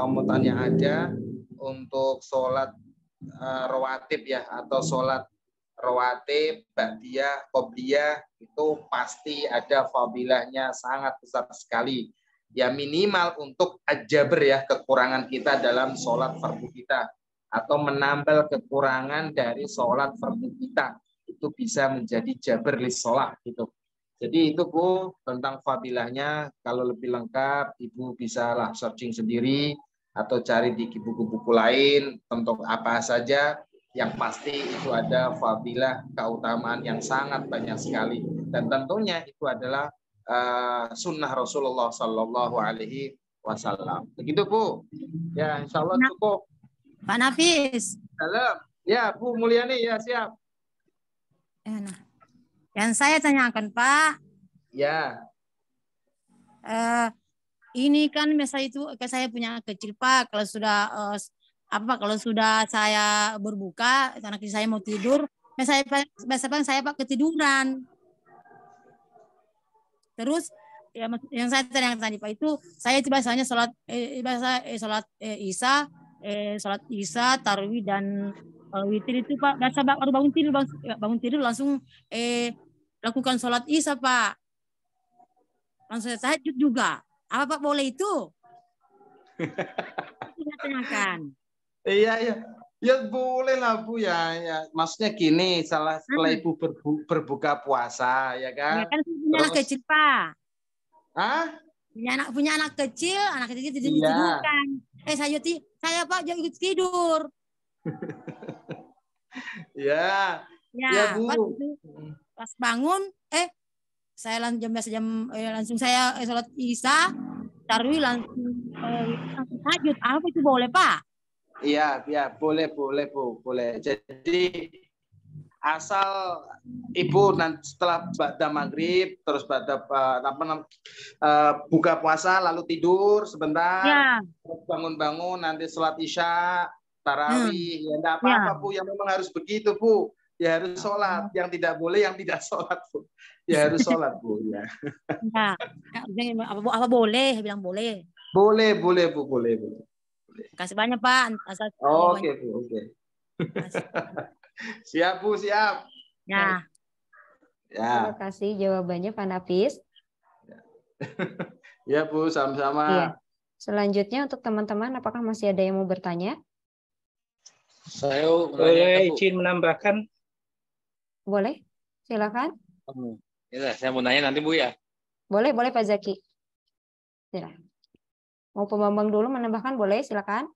yang ada untuk sholat rawatib ya, atau sholat rawatib ba'diyah qobliyah itu pasti ada fadilahnya sangat besar sekali. Ya minimal untuk ajabr ya kekurangan kita dalam sholat fardu kita, atau menambal kekurangan dari sholat fardu kita, itu bisa menjadi jabr lis sholat gitu. Jadi itu Bu tentang fadilahnya. Kalau lebih lengkap Ibu bisa lah searching sendiri atau cari di buku-buku lain tentang apa saja. Yang pasti itu ada fadilah keutamaan yang sangat banyak sekali, dan tentunya itu adalah sunnah Rasulullah Sallallahu Alaihi Wasallam. Begitu Bu. Ya insya Allah cukup. Pak Nafis. Salam. Ya Bu Mulyani ya siap. Nah, yang saya tanyakan Pak. Ya. Ini kan biasa itu saya punya anak kecil Pak. Kalau sudah kalau sudah saya berbuka, anak saya mau tidur, biasanya saya Pak ketiduran. Terus yang saya tanyakan tadi Pak itu, saya itu biasanya sholat Isya, tarawih dan witir itu Pak. Biasa baru bangun tidur langsung lakukan sholat Isya Pak. Langsung tahajud juga. Apa Pak boleh itu? Saya tanyakan. Iya. Ya boleh lah Bu ya. Maksudnya gini, setelah Ibu berbuka puasa ya kan. Ya kan punya anak kecil Pak. Hah? Punya anak kecil tidurkan. Saya Pak jangan ikut tidur. Ya Bu. Pas bangun saya langsung saya sholat Isya, tarawih langsung tahajud. Apa itu boleh Pak? Iya, boleh Bu, boleh. Jadi asal Ibu nanti setelah ba'da maghrib terus buka puasa lalu tidur sebentar, terus bangun-bangun nanti sholat Isya, tarawih, ya enggak apa-apa Bu, yang memang harus begitu Bu. Ya harus sholat, yang tidak boleh yang tidak sholat Bu. Ya harus sholat Bu ya. Apa boleh? Bilang boleh. Boleh Bu, boleh. Kasih banyak Pak. Oke Bu, oke. Siap Bu, siap. Ya. Terima kasih jawabannya Pak Nafis. Ya Bu, sama-sama. Iya. Selanjutnya untuk teman-teman, apakah masih ada yang mau bertanya? Saya boleh izin menambahkan. Boleh, silakan. Ya, saya mau nanya nanti Bu ya. Boleh Pak Zaki. Silakan. Mau Pak Bambang dulu menambahkan, boleh, silakan.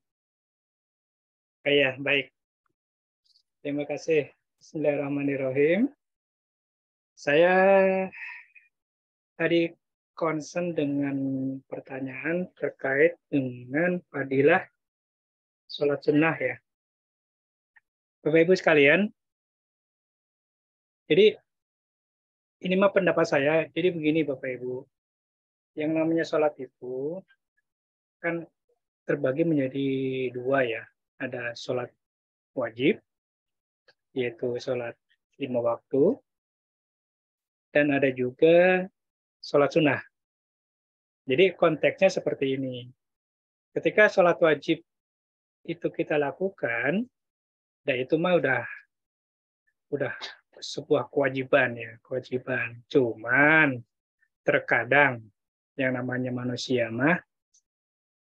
Iya, baik. Terima kasih. Bismillahirrahmanirrahim. Saya tadi concern dengan pertanyaan terkait dengan fadilah sholat sunnah ya. Bapak Ibu sekalian, jadi ini mah pendapat saya. Jadi begini Bapak Ibu, yang namanya sholat itu kan terbagi menjadi dua ya. Ada sholat wajib, yaitu sholat 5 waktu, dan ada juga sholat sunnah. Jadi konteksnya seperti ini. Ketika sholat wajib itu kita lakukan, dan itu mah udah sebuah kewajiban ya, kewajiban. Cuman terkadang yang namanya manusia mah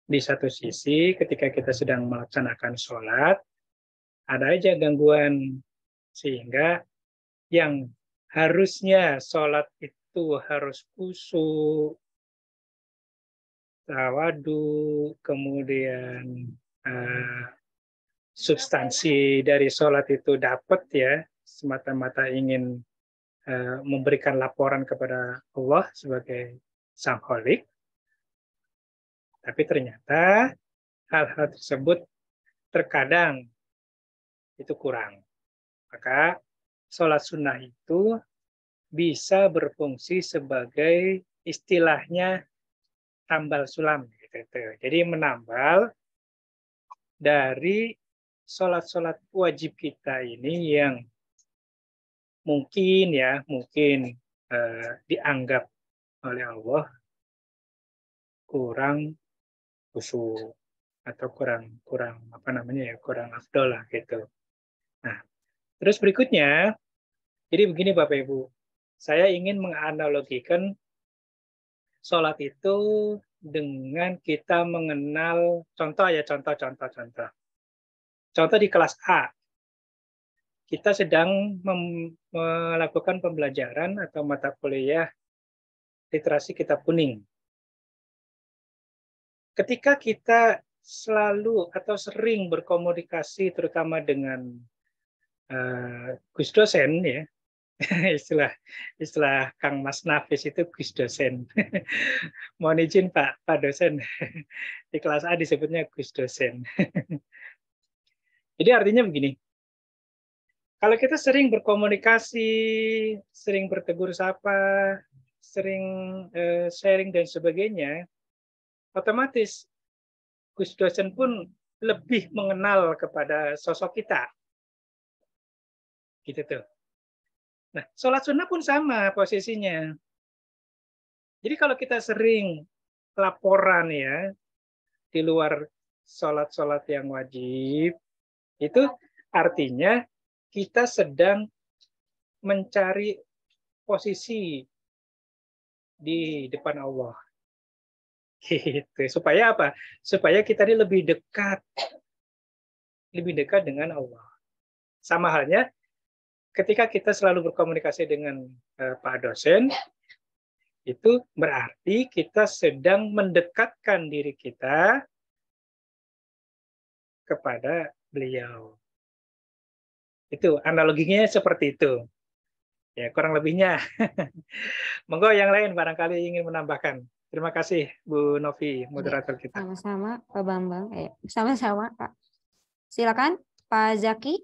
di satu sisi ketika kita sedang melaksanakan sholat ada aja gangguan, sehingga yang harusnya sholat itu harus khusyuk, tawadu, kemudian substansi dari sholat itu dapat ya, semata-mata ingin memberikan laporan kepada Allah sebagai Sang Khalik. Tapi ternyata hal-hal tersebut terkadang itu kurang. Maka sholat sunnah itu bisa berfungsi sebagai istilahnya tambal sulam. Gitu. Jadi menambal dari sholat-sholat wajib kita ini yang mungkin dianggap oleh Allah kurang khusyuk atau kurang afdol lah gitu. Nah, terus berikutnya, jadi begini Bapak Ibu, saya ingin menganalogikan sholat itu dengan kita mengenal contoh di kelas A. Kita sedang melakukan pembelajaran atau mata kuliah literasi kitab kuning. Ketika kita selalu atau sering berkomunikasi terutama dengan Gus dosen ya, istilah Kang Mas Nafis itu Gus dosen. Mohon izin Pak dosen. Di kelas A disebutnya Gus dosen. Jadi artinya begini. Kalau kita sering berkomunikasi, sering bertegur sapa, sering sharing dan sebagainya, otomatis Gus dosen pun lebih mengenal kepada sosok kita. Gitu tuh. Nah, sholat sunnah pun sama posisinya. Jadi kalau kita sering laporan ya, di luar sholat-sholat yang wajib, itu artinya kita sedang mencari posisi di depan Allah. Gitu. Supaya apa? Supaya kita ini lebih dekat dengan Allah. Sama halnya ketika kita selalu berkomunikasi dengan Pak dosen, itu berarti kita sedang mendekatkan diri kita kepada beliau. Itu analoginya seperti itu. Ya, kurang lebihnya. Monggo yang lain barangkali ingin menambahkan. Terima kasih Bu Novi, moderator kita. Sama-sama Pak Bambang. Sama-sama Pak. Silakan Pak Zaki.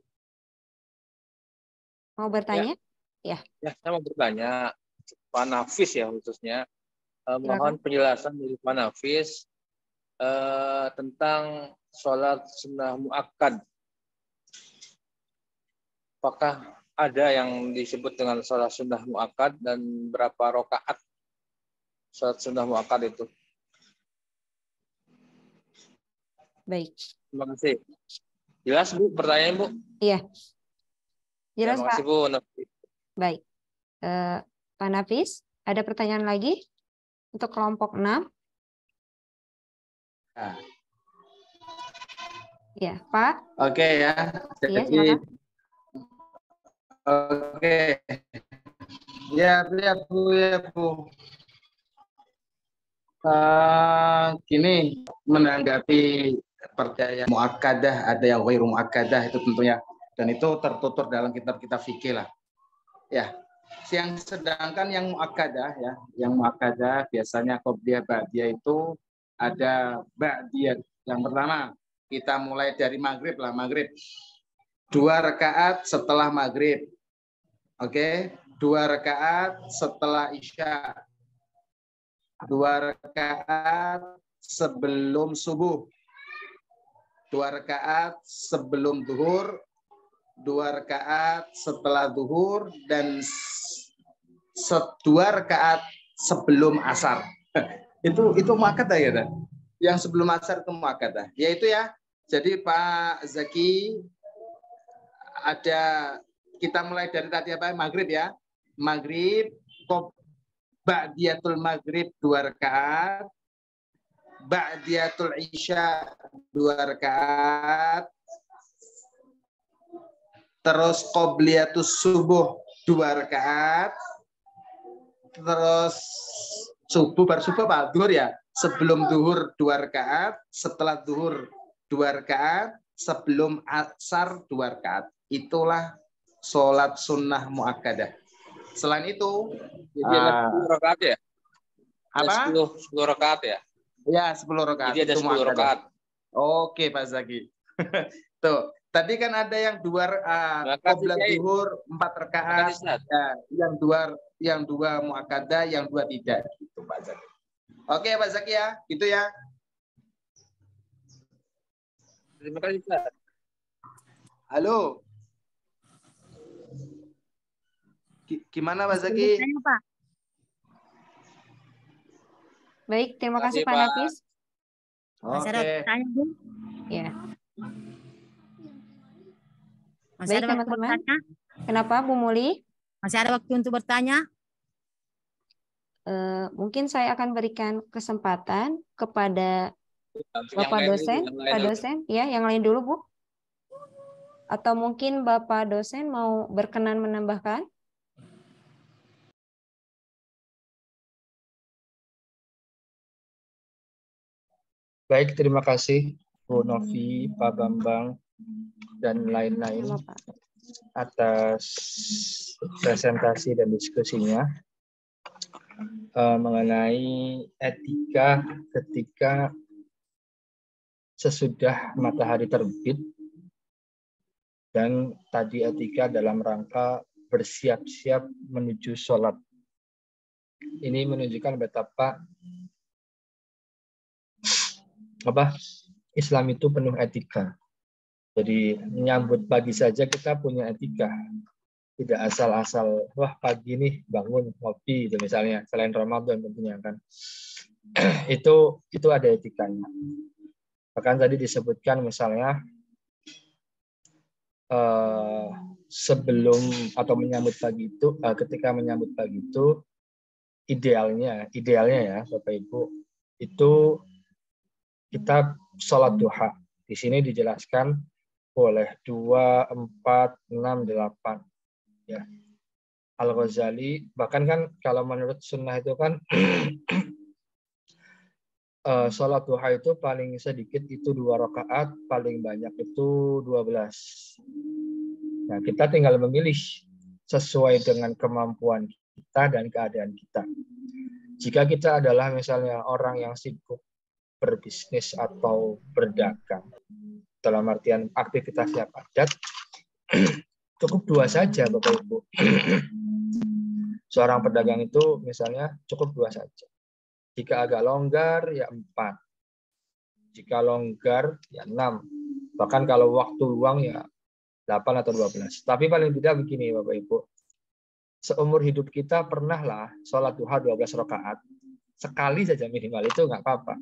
Mau bertanya? Ya, saya mau bertanya. Pak Nafis ya khususnya. Mohon penjelasan dari Pak Nafis tentang sholat sunnah muakkad. Apakah ada yang disebut dengan sholat sunnah muakkad dan berapa rakaat sholat sunnah muakkad itu? Baik. Terima kasih. Jelas Bu pertanyaan Bu? Iya. Jelas Terima kasih Pak. Bu. Baik. Pak Nafis, ada pertanyaan lagi untuk kelompok 6? Ya, Pak. Oke ya. Iya, Jadi, silakan. oke. Ya Bu. Gini, menanggapi percaya muakkadah, ada yang ghairu muakkadah itu tentunya, dan itu tertutur dalam kitab-kitab fikih lah. Ya, sedangkan yang muakkadah ya, yang muakkadah biasanya qobliyah ba'diyah itu ada ba'diyah. Yang pertama kita mulai dari maghrib lah, 2 rakaat setelah maghrib. Oke, 2 rakaat setelah isya, 2 rakaat sebelum subuh, 2 rakaat sebelum zuhur, 2 rakaat setelah zuhur, dan 2 rakaat sebelum asar. itu muakkadah ya, Dan? Yang sebelum asar itu muakkadah. Yaitu ya. Jadi Pak Zaki, ada kita mulai dari tadi apa? Maghrib ya. Maghrib, ba'diyatul maghrib 2 rakaat, ba'diyatul isya 2 rakaat, terus qobliyatus subuh 2 rakaat, terus baru subuh Pak, zuhur ya. Sebelum zuhur 2 rakaat, setelah zuhur 2 rakaat, sebelum asar 2 rakaat. Itulah sholat sunnah muakkadah. Selain itu, Jadi ada 10 rakaat ya? apa? 10 rakaat ya? Ya, 10 rakaat. Jadi ada Itu 10 muakkadah. rakaat. Oke, Pak Zaki. Tuh, tadi kan ada yang Makasih, qobla Kiai. zuhur 4 rakaat, Makasih, Ustaz. ya, yang dua muakkadah, yang 2 tidak, gitu Pak Zaki. Oke, Pak Zaki ya, gitu ya. Terima kasih, Ustaz. Halo. Gimana Pak Zaki? Pak. Baik, terima kasih Pak Pak. Nafis. Masih ada Oke. tanya, Bu? Ya. Masih Baik ada waktu teman-teman. bertanya? Kenapa Bu Muli? Masih ada waktu untuk bertanya? Mungkin saya akan berikan kesempatan kepada Bapak Yang lain dosen, dulu, yang lain Pak dulu. dosen, ya yang lain dulu Bu. Atau mungkin Bapak dosen mau berkenan menambahkan? Baik, terima kasih Bu Novi, Pak Bambang, dan lain-lain Sama, Pak. atas presentasi dan diskusinya mengenai etika ketika sesudah matahari terbit, dan tadi etika dalam rangka bersiap-siap menuju sholat. Ini menunjukkan betapa Islam itu penuh etika. Jadi menyambut pagi saja kita punya etika. Tidak asal-asal, wah pagi nih bangun ngopi itu misalnya, selain Ramadan tentunya kan. itu ada etikanya. Bahkan tadi disebutkan misalnya sebelum atau menyambut pagi itu, ketika menyambut pagi itu idealnya ya Bapak Ibu, itu kita sholat duha. Di sini dijelaskan boleh 2, 4, 6, 8. Ya. Al-Ghazali bahkan kan kalau menurut sunnah itu kan sholat duha itu paling sedikit itu 2 rakaat, paling banyak itu 12. Nah, kita tinggal memilih sesuai dengan kemampuan kita dan keadaan kita. Jika kita adalah misalnya orang yang sibuk berbisnis atau berdagang, dalam artian aktivitasnya padat, cukup 2 saja Bapak Ibu. Seorang pedagang itu misalnya cukup 2 saja. Jika agak longgar ya 4. Jika longgar ya 6. Bahkan kalau waktu luang ya 8 atau 12. Tapi paling tidak begini Bapak Ibu. Seumur hidup kita pernahlah sholat duha 12 rakaat. Sekali saja minimal, itu nggak apa-apa.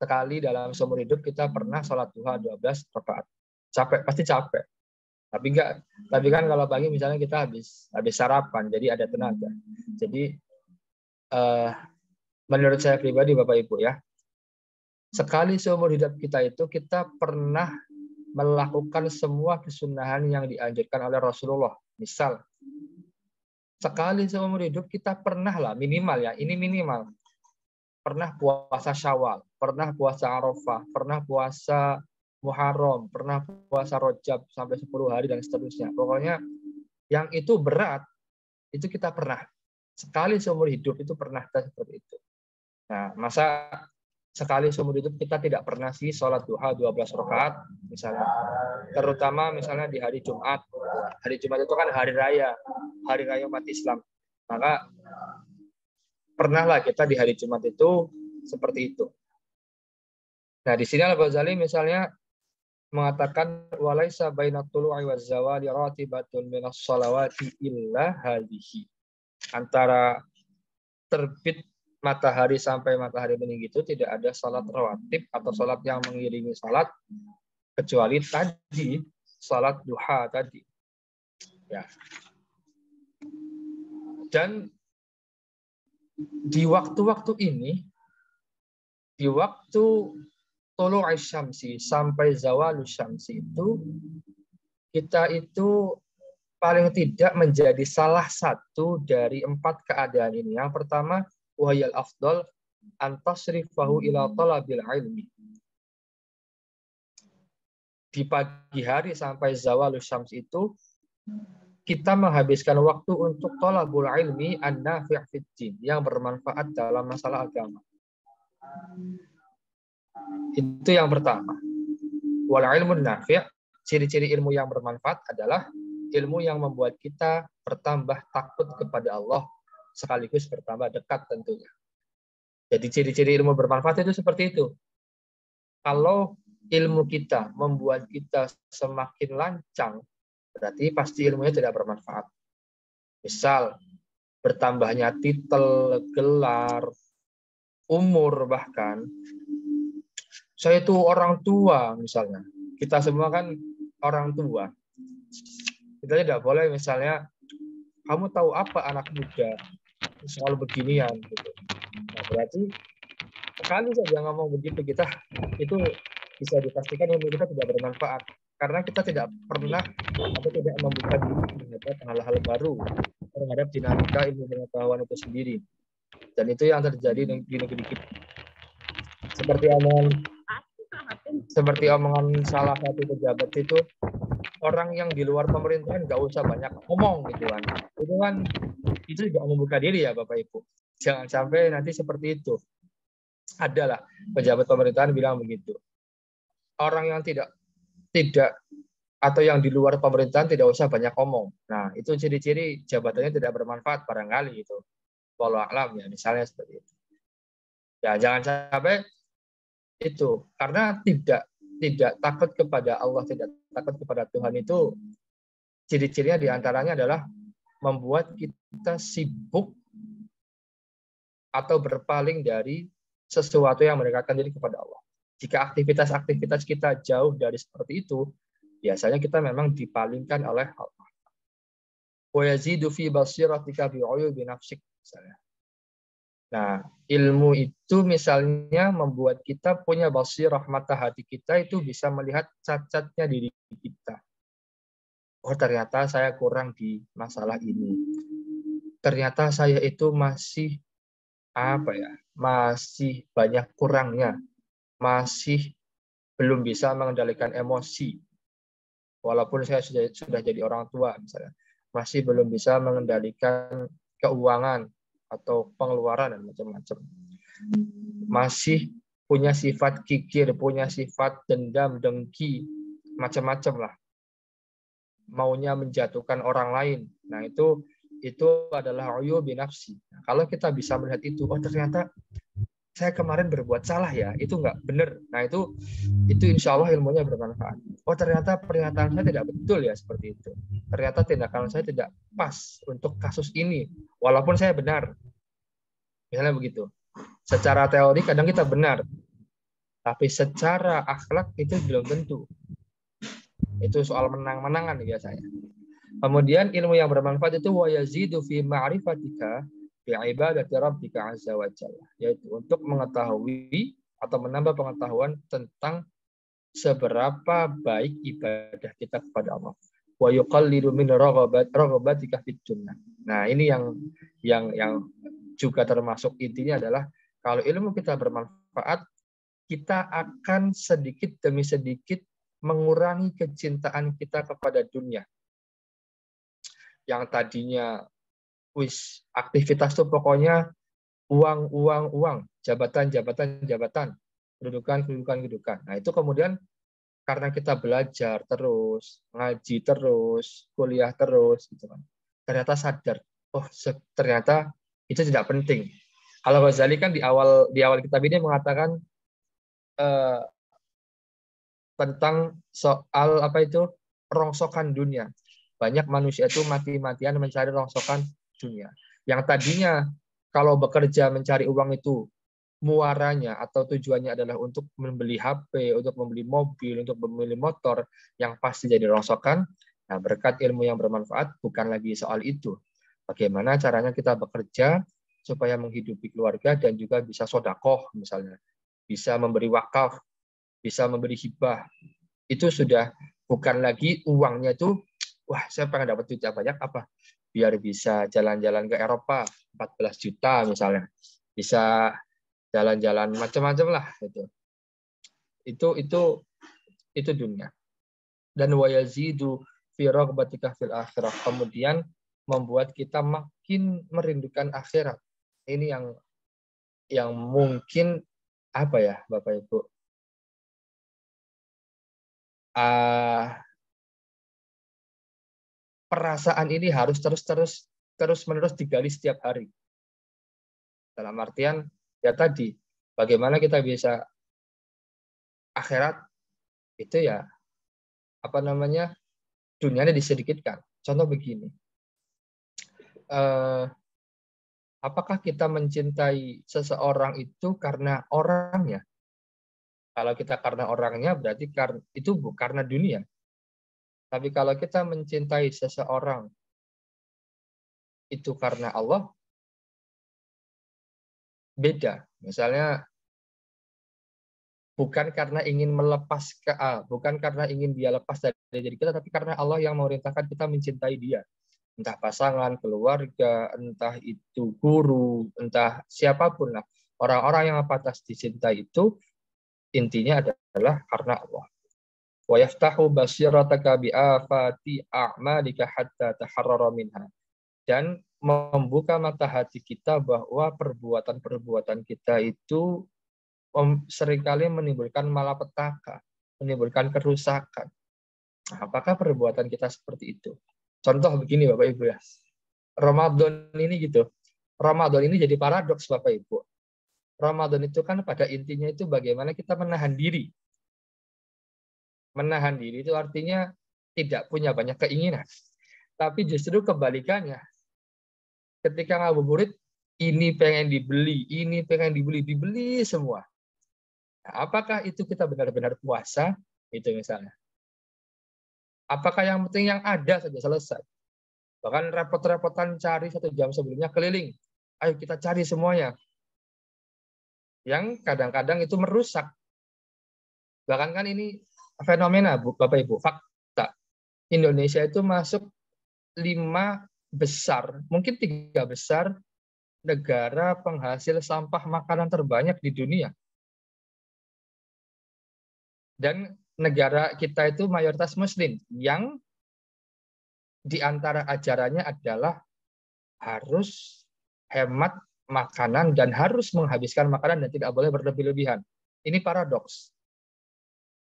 Sekali dalam seumur hidup kita pernah sholat duha 12 rakaat. Capek, pasti capek. Tapi kan kalau pagi misalnya kita habis sarapan, jadi ada tenaga. Jadi menurut saya pribadi Bapak Ibu ya, sekali seumur hidup kita itu kita pernah melakukan semua kesunahan yang dianjurkan oleh Rasulullah. Misal, sekali seumur hidup kita pernah lah, minimal ya, ini minimal. Pernah puasa Syawal, pernah puasa Arafah, pernah puasa Muharram, pernah puasa Rajab sampai 10 hari dan seterusnya. Pokoknya yang itu berat, itu kita pernah. Sekali seumur hidup itu pernah kita seperti itu. Nah, masa sekali seumur hidup kita tidak pernah sih sholat duha 12 rakaat misalnya. Terutama misalnya di hari Jumat. Hari Jumat itu kan hari raya umat Islam. Maka pernahlah kita di hari Jumat itu seperti itu. Nah, di sini Al-Ghazali misalnya mengatakan walaisa bainat tulu'i waz zawali ratibatun minas shalawati illa hadhihi. Antara terbit matahari sampai matahari meninggi itu tidak ada salat rawatib atau salat yang mengiringi salat kecuali tadi salat duha tadi. Ya. Dan di waktu-waktu ini, di waktu tulu'i syamsi sampai zawalus syamsi itu, kita itu paling tidak menjadi salah satu dari 4 keadaan ini. Yang pertama, wahiyal afdal antasrifahu ila talabil ilmi. Di pagi hari sampai zawalus syams itu kita menghabiskan waktu untuk thalabul ilmi an-nafi' fid din, yang bermanfaat dalam masalah agama. Itu yang pertama. Wal ilmun nafi', ciri-ciri ilmu yang bermanfaat adalah ilmu yang membuat kita bertambah takut kepada Allah sekaligus bertambah dekat tentunya. Jadi ciri-ciri ilmu bermanfaat itu seperti itu. Kalau ilmu kita membuat kita semakin lancang, berarti pasti ilmunya tidak bermanfaat. Misal, bertambahnya titel, gelar, umur bahkan. Saya itu orang tua misalnya. Kita semua kan orang tua. Kita tidak boleh misalnya, kamu tahu apa anak muda soal beginian gitu. Nah, berarti sekali saja ngomong begitu kita itu bisa dipastikan ilmu kita tidak bermanfaat karena kita tidak pernah atau tidak membuka diri terhadap hal-hal baru terhadap dinamika ilmu pengetahuan itu sendiri. Dan itu yang terjadi di negeri kita. Seperti omongan salah satu pejabat itu, orang yang di luar pemerintahan nggak usah banyak ngomong gitu kan. Itu tidak membuka diri ya Bapak Ibu. Jangan sampai nanti seperti itu. Adalah pejabat pemerintahan bilang begitu. Orang yang tidak atau yang di luar pemerintahan tidak usah banyak ngomong. Nah, itu ciri-ciri jabatannya tidak bermanfaat barangkali itu. Wallahu a'lam ya, misalnya seperti itu. Ya, jangan sampai itu karena tidak takut kepada Allah, tidak takut kepada Tuhan itu ciri-cirinya diantaranya adalah membuat kita sibuk atau berpaling dari sesuatu yang mendekatkan diri kepada Allah. Jika aktivitas-aktivitas kita jauh dari seperti itu, biasanya kita memang dipalingkan oleh Allah. Wa yazidu fi basiratika bi uyubi nafsik misalnya. Nah, ilmu itu misalnya membuat kita punya basirah, mata hati kita itu bisa melihat cacatnya diri kita. Oh, ternyata saya kurang di masalah ini. Ternyata saya itu masih masih banyak kurangnya. Masih belum bisa mengendalikan emosi. Walaupun saya sudah jadi orang tua misalnya, masih belum bisa mengendalikan keuangan atau pengeluaran dan macam-macam. Masih punya sifat kikir, punya sifat dendam, dengki, macam-macam lah. Maunya menjatuhkan orang lain. Nah, itu adalah uyubi nafsi. Nah, kalau kita bisa melihat itu, oh ternyata saya kemarin berbuat salah ya, itu nggak benar. Nah, itu insya Allah ilmunya bermanfaat. Oh ternyata pernyataan saya tidak betul ya seperti itu. Ternyata tindakan saya tidak pas untuk kasus ini, walaupun saya benar. Misalnya begitu. Secara teori kadang kita benar, tapi secara akhlak itu belum tentu. Itu soal menang-menangan biasanya. Kemudian ilmu yang bermanfaat itu wa yazidu fi ma'rifatika bi ibadati rabbika azza wa jalla, yaitu untuk mengetahui atau menambah pengetahuan tentang seberapa baik ibadah kita kepada Allah. Wa yuqallilu min raghabatika fid dunya. Nah, ini yang juga termasuk intinya adalah kalau ilmu kita bermanfaat, kita akan sedikit demi sedikit mengurangi kecintaan kita kepada dunia. Yang tadinya aktivitas itu pokoknya uang, jabatan, kedudukan. Nah, itu kemudian karena kita belajar terus, ngaji terus, kuliah terus gitu kan. Ternyata sadar, oh ternyata itu tidak penting. Al-Ghazali kan di awal kitab ini mengatakan tentang soal rongsokan dunia. Banyak manusia itu mati-matian mencari rongsokan dunia. Yang tadinya kalau bekerja mencari uang itu muaranya atau tujuannya adalah untuk membeli HP, untuk membeli mobil, untuk membeli motor, yang pasti jadi rongsokan. Nah, berkat ilmu yang bermanfaat bukan lagi soal itu. Bagaimana caranya kita bekerja supaya menghidupi keluarga dan juga bisa sodakoh misalnya, bisa memberi wakaf, bisa memberi hibah. Itu sudah bukan lagi uangnya itu, wah saya pengen dapat duit banyak apa? Biar bisa jalan-jalan ke Eropa 14 juta misalnya, bisa jalan-jalan macam-macam lah itu dunia. Dan wa yazidu fi ragbatika fil akhirah. Kemudian membuat kita makin merindukan akhirat. Ini yang mungkin apa ya, Bapak Ibu? Perasaan ini harus terus-menerus digali setiap hari. Dalam artian ya tadi, bagaimana kita bisa akhirat itu ya apa namanya, dunianya disedikitkan. Contoh begini, apakah kita mencintai seseorang itu karena orangnya? Kalau kita karena orangnya berarti itu karena dunia. Tapi kalau kita mencintai seseorang itu karena Allah, beda. Misalnya bukan karena ingin bukan karena ingin dia lepas dari diri kita, tapi karena Allah yang memerintahkan kita mencintai dia. Entah pasangan, keluarga, entah itu guru, entah siapapun lah. Orang-orang yang pantas dicintai itu intinya adalah karena Allah. Wa yaftahu basirataka bi afati a'malika hatta taharrara minha. Dan membuka mata hati kita bahwa perbuatan-perbuatan kita itu seringkali menimbulkan malapetaka, menimbulkan kerusakan. Nah, apakah perbuatan kita seperti itu? Contoh begini Bapak Ibu ya. Ramadan ini gitu. Ramadan ini jadi paradoks Bapak Ibu. Ramadan itu kan pada intinya itu bagaimana kita menahan diri. Menahan diri itu artinya tidak punya banyak keinginan. Tapi justru kebalikannya. Ketika ngabuburit, ini pengen dibeli, dibeli semua. Nah, apakah itu kita benar-benar puasa? Itu misalnya. Apakah yang penting yang ada saja selesai? Bahkan repot-repotan cari 1 jam sebelumnya keliling. Ayo kita cari semuanya. Yang kadang-kadang itu merusak. Bahkan kan ini fenomena Bapak Ibu, fakta. Indonesia itu masuk 5 besar, mungkin 3 besar negara penghasil sampah makanan terbanyak di dunia. Dan negara kita itu mayoritas Muslim, yang di antara ajarannya adalah harus hemat makanan dan harus menghabiskan makanan dan tidak boleh berlebih-lebihan. Ini paradoks.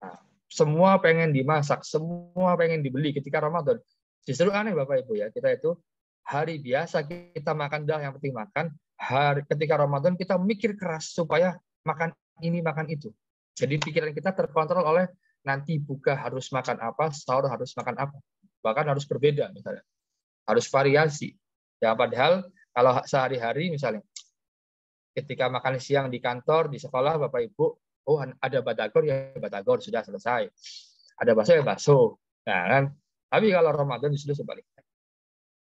Nah, semua pengen dimasak, semua pengen dibeli ketika Ramadan. Justru aneh Bapak Ibu ya, kita itu hari biasa kita makan dah, yang penting makan. Ketika Ramadan kita mikir keras supaya makan ini, makan itu. Jadi pikiran kita terkontrol oleh nanti buka harus makan apa, sahur harus makan apa. Bahkan harus berbeda misalnya. Harus variasi. Ya padahal kalau sehari-hari misalnya, ketika makan siang di kantor, di sekolah Bapak Ibu, oh ada batagor ya batagor, sudah selesai. Ada bakso ya bakso. Nah kan, tapi kalau Ramadan justru sebaliknya.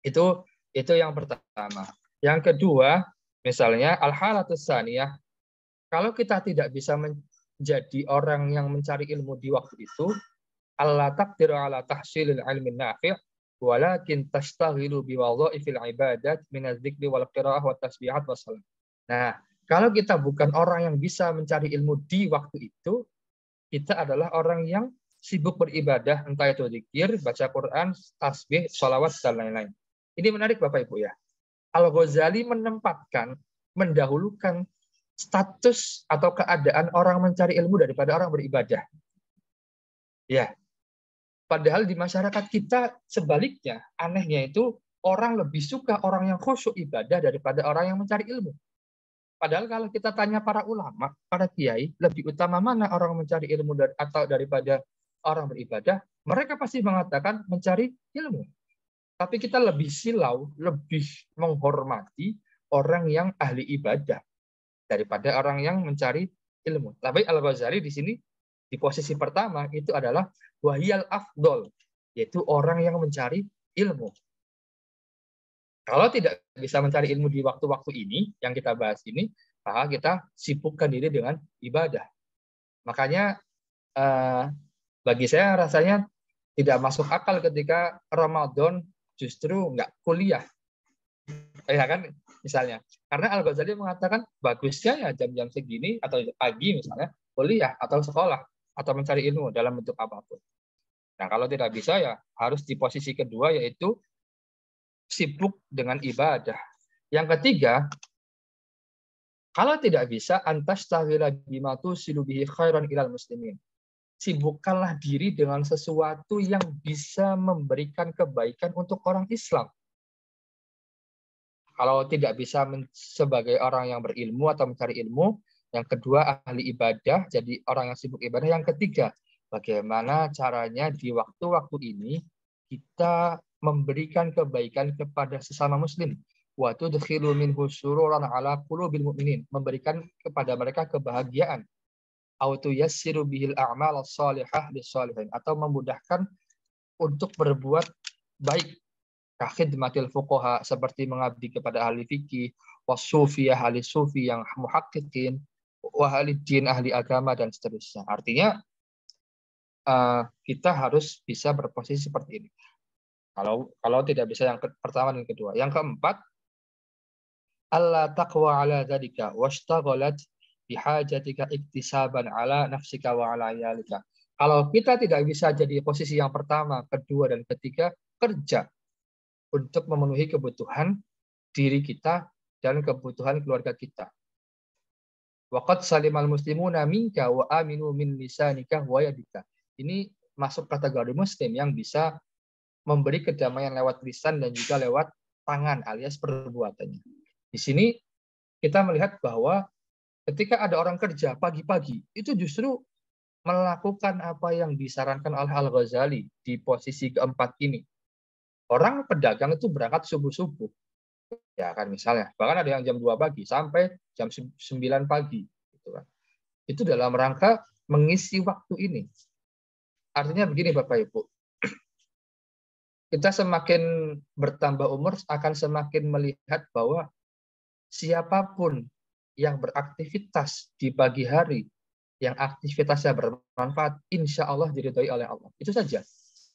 Itu yang pertama. Yang kedua, misalnya al-halatus tsaniyah, kalau kita tidak bisa menjadi orang yang mencari ilmu di waktu itu, alla taqdiru ala tahsilil ilmin nafi', walakin tashtaghilu biwadha'ifil ibadat min adz-dzikri wal qiraah wat tasbihat was salat. Nah, kalau kita bukan orang yang bisa mencari ilmu di waktu itu, kita adalah orang yang sibuk beribadah, entah itu zikir, baca Quran, tasbih, sholawat, dan lain-lain. Ini menarik Bapak Ibu ya. Al-Ghazali mendahulukan status atau keadaan orang mencari ilmu daripada orang beribadah. Ya. Padahal di masyarakat kita sebaliknya, anehnya itu orang lebih suka orang yang khusyuk ibadah daripada orang yang mencari ilmu. Padahal kalau kita tanya para ulama, para kiai, lebih utama mana orang mencari ilmu atau daripada orang beribadah, mereka pasti mengatakan mencari ilmu. Tapi kita lebih silau, lebih menghormati orang yang ahli ibadah daripada orang yang mencari ilmu. Tapi Al-Ghazali di sini di posisi pertama itu adalah wahyal afdol, yaitu orang yang mencari ilmu. Kalau tidak bisa mencari ilmu di waktu-waktu ini, yang kita bahas ini, maka kita sibukkan diri dengan ibadah. Makanya bagi saya rasanya tidak masuk akal ketika Ramadan justru nggak kuliah. Ya kan, misalnya. Karena Al-Ghazali mengatakan bagusnya ya jam-jam segini, atau pagi misalnya, kuliah, atau sekolah, atau mencari ilmu dalam bentuk apapun. Nah, kalau tidak bisa ya harus di posisi kedua, yaitu sibuk dengan ibadah. Yang ketiga, kalau tidak bisa, antastaghila bima tusilu bihi khairan ilal muslimin. Sibukkanlah diri dengan sesuatu yang bisa memberikan kebaikan untuk orang Islam. Kalau tidak bisa sebagai orang yang berilmu atau mencari ilmu, yang kedua ahli ibadah, jadi orang yang sibuk ibadah. Yang ketiga, bagaimana caranya di waktu-waktu ini kita memberikan kebaikan kepada sesama muslim. Wa tudkhilu minhu sururan ala qulubil mu'minin, memberikan kepada mereka kebahagiaan. Au tuyassiru bihil a'mal as-salihah lis-salihin, atau memudahkan untuk berbuat baik. Khidmatil fuqaha, seperti mengabdi kepada ahli fikih, wasufiyah, ahli sufi yang muhaqqiqin, wa ahli din, ahli agama, dan seterusnya. Artinya kita harus bisa berposisi seperti ini. Kalau tidak bisa yang pertama dan kedua. Yang keempat, alla taqwa ala dzalika washtaghalat bihajatika iktisaban ala nafsika wa ala iyalika. Kalau kita tidak bisa jadi posisi yang pertama, kedua, dan ketiga, kerja untuk memenuhi kebutuhan diri kita dan kebutuhan keluarga kita. Waqad salimal muslimuna minka wa aminu min lisanika wa yadika. Ini masuk kategori muslim yang bisa memberi kedamaian lewat lisan dan juga lewat tangan alias perbuatannya. Di sini kita melihat bahwa ketika ada orang kerja pagi-pagi, itu justru melakukan apa yang disarankan oleh Al-Ghazali di posisi keempat ini. Orang pedagang itu berangkat subuh-subuh. Ya kan misalnya, bahkan ada yang jam 2 pagi sampai jam 9 pagi. Gitu kan. Itu dalam rangka mengisi waktu ini. Artinya begini Bapak Ibu, kita semakin bertambah umur akan semakin melihat bahwa siapapun yang beraktivitas di pagi hari, yang aktivitasnya bermanfaat, insya Allah diridhoi oleh Allah. Itu saja,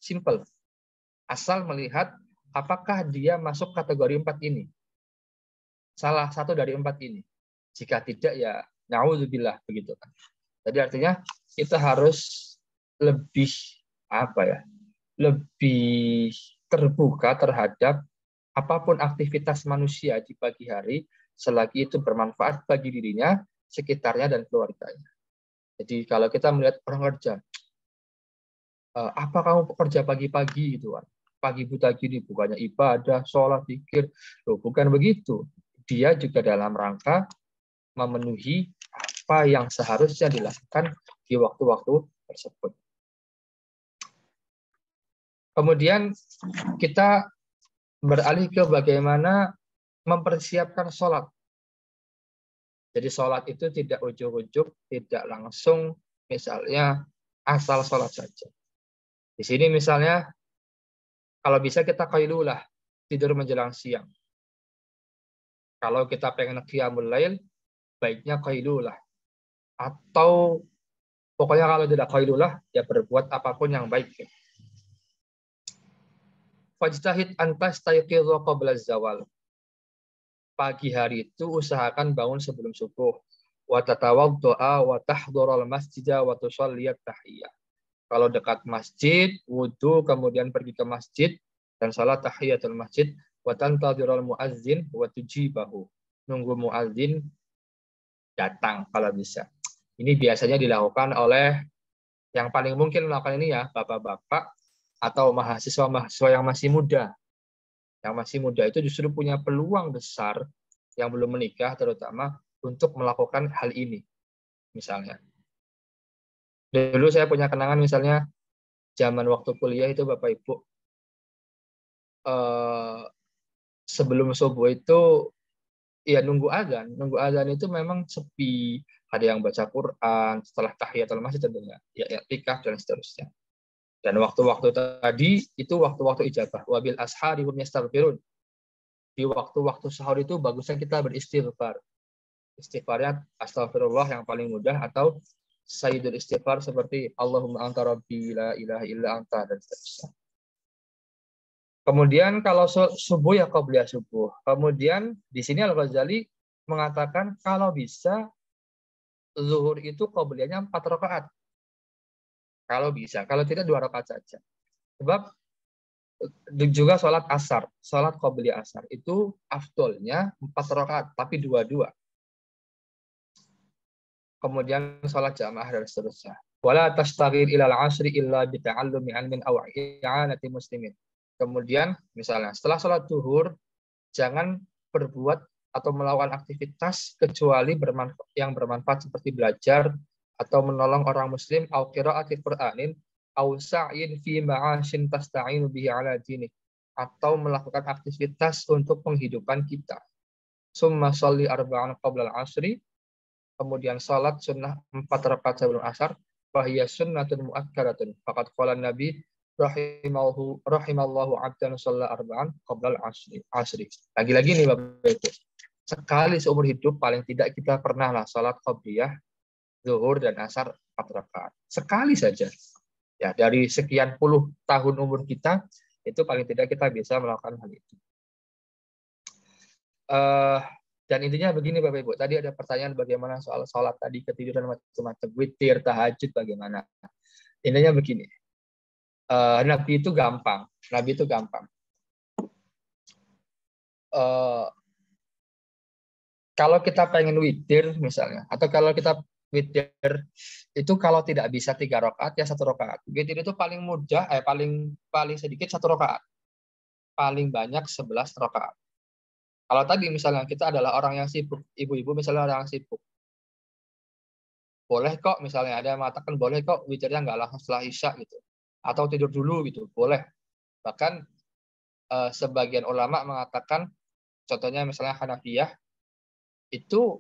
simple. Asal melihat apakah dia masuk kategori 4 ini. Salah satu dari 4 ini. Jika tidak, ya na'udzubillah, begitu kan. Jadi artinya kita harus lebih lebih terbuka terhadap apapun aktivitas manusia di pagi hari, selagi itu bermanfaat bagi dirinya, sekitarnya, dan keluarganya. Jadi kalau kita melihat orang kerja, apa kamu kerja pagi-pagi gitu kan? Pagi buta gini, bukannya ibadah, sholat, zikir. Loh, bukan begitu. Dia juga dalam rangka memenuhi apa yang seharusnya dilakukan di waktu-waktu tersebut. Kemudian kita beralih ke bagaimana mempersiapkan sholat. Jadi sholat itu tidak ujuk-ujuk, tidak langsung misalnya asal sholat saja. Di sini misalnya, kalau bisa kita qailulah, tidur menjelang siang. Kalau kita pengen qiyamul lail, baiknya qailulah. Atau pokoknya kalau tidak qailulah, ya berbuat apapun yang baik. Fajtahid antastayqidha qabla zawal. Pagi hari itu usahakan bangun sebelum subuh. Wa tatawaddu'a wa tahdhural masjida wa tusalliyat tahiyyah. Kalau dekat masjid, wudu, kemudian pergi ke masjid dan salat tahiyatul masjid, wa tantadhirul muazzin wa tujibahu. Nunggu muazzin datang kalau bisa. Ini biasanya dilakukan oleh yang paling mungkin melakukan ini ya, bapak-bapak atau mahasiswa-mahasiswa yang masih muda. Yang masih muda itu justru punya peluang besar yang belum menikah terutama untuk melakukan hal ini. Misalnya, dulu saya punya kenangan misalnya zaman waktu kuliah itu Bapak Ibu, sebelum subuh itu ya nunggu azan itu memang sepi, ada yang baca Quran setelah tahiyatul masjid tentunya, ya i'tikaf dan seterusnya. Dan waktu-waktu tadi itu waktu-waktu ijabah. Wabil ashari hum yastaghfirun. Di waktu-waktu sahur itu bagusnya kita beristighfar. Istighfarnya astagfirullah yang paling mudah, atau sayyidul istighfar seperti Allahumma anta rabbi la ilaha illa anta, dan seterusnya. Kemudian kalau subuh ya qabliyah subuh. Kemudian di sini Al-Ghazali mengatakan kalau bisa zuhur itu qabliyahnya 4 rakaat. Kalau bisa, kalau tidak 2 rakaat saja. Sebab juga sholat asar, sholat qobliyah asar itu afdolnya 4 rakaat, tapi 2-2. Kemudian sholat jamaah dan seterusnya. Wala tastaghir ilal asri illa bita'allumi ilmin aw i'anati muslimin. Kemudian misalnya setelah sholat zuhur jangan berbuat atau melakukan aktivitas kecuali yang bermanfaat seperti belajar atau menolong orang muslim au qira'ati Qur'anin au sa'yin fi ma'ashin tasta'inu bihi 'ala dinik, atau melakukan aktivitas untuk penghidupan kita. Summa sholli arba'an qabla al-'asri, kemudian salat sunnah 4 rakaat sebelum asar, fa hiya sunnatun muakkadatun. Faqad qala Nabi rahimallahu 'abdan shalla arba'an qabla al-'asri. Lagi-lagi nih Bapak Ibu. Sekali seumur hidup paling tidak kita pernah lah salat qobliyah zuhur dan asar 4 rakaat. Sekali saja. Ya, dari sekian puluh tahun umur kita, itu paling tidak kita bisa melakukan hal itu. Dan intinya begini Bapak Ibu, tadi ada pertanyaan bagaimana soal sholat tadi, ketiduran macam-macam, witir, tahajud bagaimana. Intinya begini, Nabi itu gampang. Kalau kita pengen witir misalnya, atau kalau kita witir itu kalau tidak bisa 3 rakaat ya 1 rakaat. Witir itu paling mudah, paling sedikit 1 rakaat. Paling banyak 11 rakaat. Kalau tadi misalnya kita adalah orang yang sibuk, ibu-ibu misalnya orang yang sibuk. Boleh kok misalnya ada yang mengatakan boleh kok witirnya nggak langsung setelah Isya gitu. Atau tidur dulu gitu, boleh. Bahkan sebagian ulama mengatakan, contohnya misalnya Hanafiyah, itu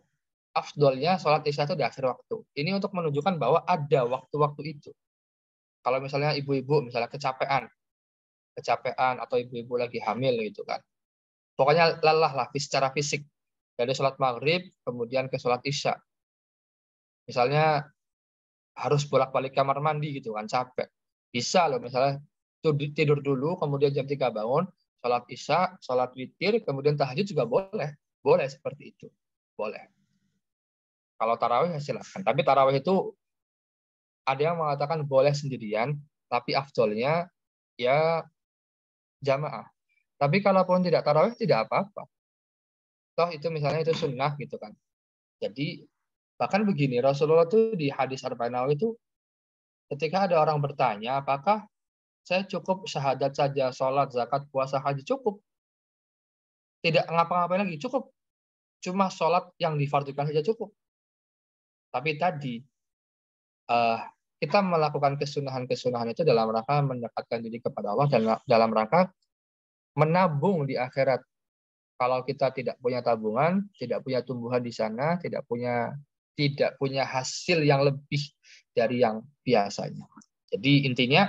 afdolnya sholat isya itu di akhir waktu. Ini untuk menunjukkan bahwa ada waktu-waktu itu. Kalau misalnya ibu-ibu misalnya kecapean atau ibu-ibu lagi hamil gitu kan. Pokoknya lelah lah secara fisik. Dari sholat maghrib kemudian ke sholat isya. Misalnya harus bolak-balik kamar mandi gitu kan, capek. Bisa loh misalnya tidur dulu kemudian jam 3 bangun, sholat isya, sholat witir, kemudian tahajud juga boleh. Boleh seperti itu. Boleh. Kalau tarawih ya silakan. Tapi tarawih itu ada yang mengatakan boleh sendirian, tapi afdolnya ya jamaah. Tapi kalaupun tidak tarawih tidak apa-apa. Toh itu misalnya itu sunnah gitu kan. Jadi bahkan begini, Rasulullah itu di hadis Arba'in Nawawi itu ketika ada orang bertanya, apakah saya cukup syahadat saja, sholat, zakat, puasa, haji, cukup. Tidak ngapa-ngapain lagi, cukup. Cuma sholat yang difardukan saja cukup. Tapi tadi kita melakukan kesunahan-kesunahan itu dalam rangka mendekatkan diri kepada Allah dan dalam rangka menabung di akhirat. Kalau kita tidak punya tabungan, tidak punya tumbuhan di sana, tidak punya hasil yang lebih dari yang biasanya. Jadi intinya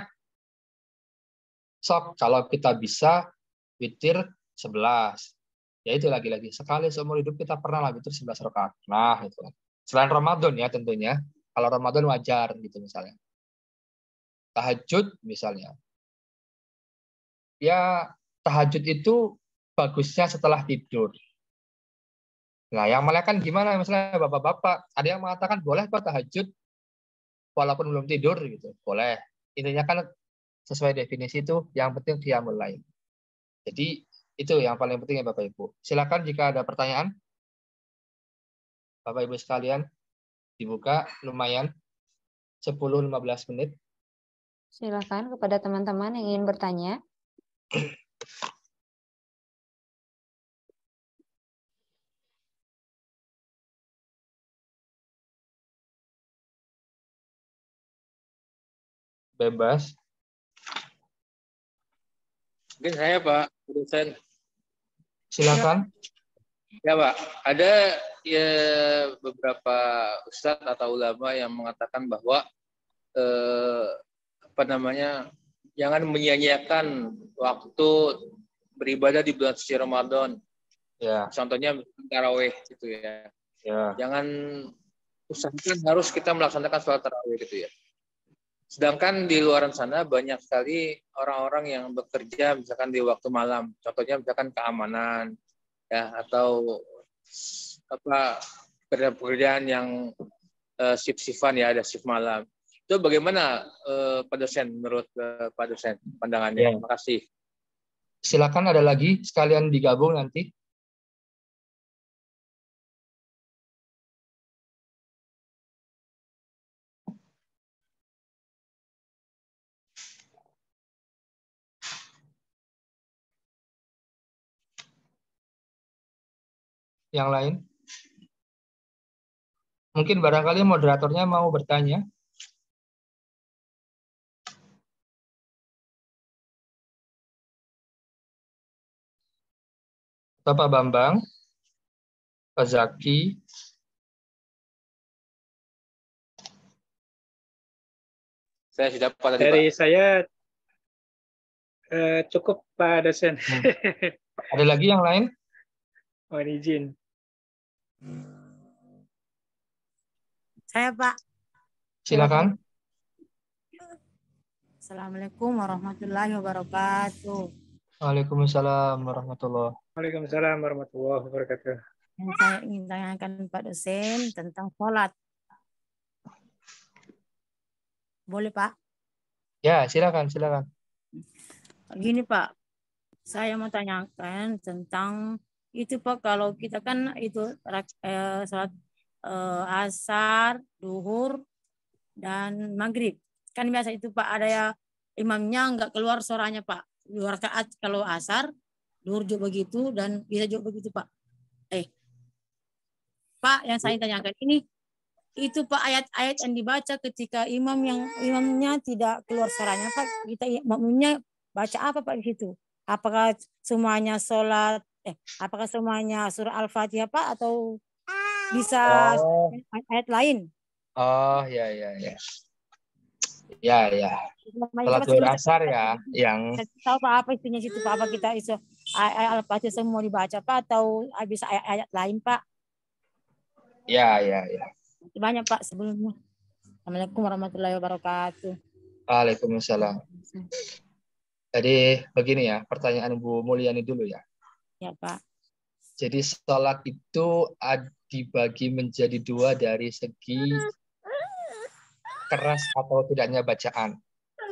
kalau kita bisa witir 11. Ya itu lagi-lagi sekali seumur hidup kita pernah lah witir 11 rakaat. Nah, itu kan. Selain Ramadan ya tentunya. Kalau Ramadan wajar gitu misalnya. Tahajud misalnya. Ya tahajud itu bagusnya setelah tidur. Nah yang melakukan gimana misalnya bapak-bapak. Ada yang mengatakan boleh kok tahajud walaupun belum tidur gitu. Boleh. Intinya kan sesuai definisi itu yang penting dia mulai. Jadi itu yang paling penting ya Bapak Ibu. Silakan jika ada pertanyaan. Bapak Ibu sekalian, dibuka lumayan 10-15 menit. Silakan kepada teman-teman yang ingin bertanya. Bebas. Mungkin saya Pak dosen. Silakan. Ya Pak, ada ya beberapa ustadz atau ulama yang mengatakan bahwa jangan menyia-nyiakan waktu beribadah di bulan suci Ramadan. Ya. Contohnya tarawih gitu ya. Ya. Jangan usahakan harus kita melaksanakan sholat tarawih gitu ya. Sedangkan di luar sana banyak sekali orang-orang yang bekerja misalkan di waktu malam. Contohnya misalkan keamanan ya atau pekerjaan yang shift-shiftan ya, ada shift malam. Itu bagaimana Pak dosen, menurut Pak dosen pandangannya? Ya. Terima kasih. Silakan ada lagi sekalian digabung nanti. Yang lain? Mungkin barangkali moderatornya mau bertanya. Bapak Bambang, Pak Zaki. Saya sudah Pak tadi, Dari Pak. saya cukup Pak dosen. Ada lagi yang lain? Mohon izin. Saya Pak. Silakan. Assalamualaikum warahmatullahi wabarakatuh. Waalaikumsalam warahmatullahi. Waalaikumsalam warahmatullahi wabarakatuh. Yang saya ingin tanyakan Pak dosen tentang sholat. Boleh Pak? Ya, silakan, silakan. Gini Pak, saya mau tanyakan tentang itu Pak, kalau kita kan itu sholat asar, duhur, dan maghrib. Kan biasa itu Pak ada ya imamnya nggak keluar suaranya Pak. 2 rakaat kalau asar, duhur juga begitu, dan bisa juga begitu Pak. Pak, yang saya tanyakan ini, itu Pak ayat-ayat yang dibaca ketika imamnya tidak keluar suaranya Pak, kita makmumnya baca apa Pak di situ? Apakah semuanya apakah semuanya surah Al-Fatihah Pak, atau bisa ayat lain? Oh, ya. Ya. Salat duhur asar ya, yang tahu Pak apa isinya situ Pak? Apa kita iso ayat Al-Fatihah semua dibaca Pak, atau bisa ayat-ayat lain Pak? Ya. Banyak Pak sebelumnya. Assalamualaikum warahmatullahi wabarakatuh. Waalaikumsalam. Jadi begini ya, pertanyaan Bu Mulyani dulu ya. Ya Pak. Jadi sholat itu dibagi menjadi 2 dari segi keras atau tidaknya bacaan.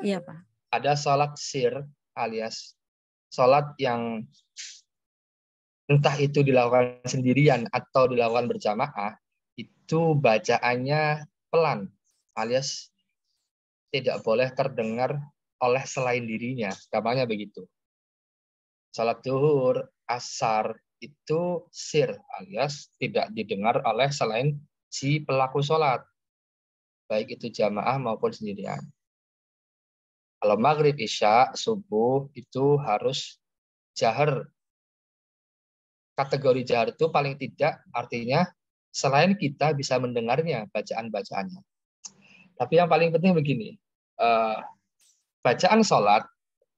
Iya Pak. Ada sholat sir alias sholat yang entah itu dilakukan sendirian atau dilakukan berjamaah, itu bacaannya pelan alias tidak boleh terdengar oleh selain dirinya. Gampangnya begitu. Salat duhur, asar itu sir alias tidak didengar oleh selain si pelaku sholat, baik itu jamaah maupun sendirian. Kalau maghrib, isya, subuh itu harus jahar. Kategori jahar itu paling tidak artinya selain kita bisa mendengarnya bacaan-bacaannya. Tapi yang paling penting begini, bacaan sholat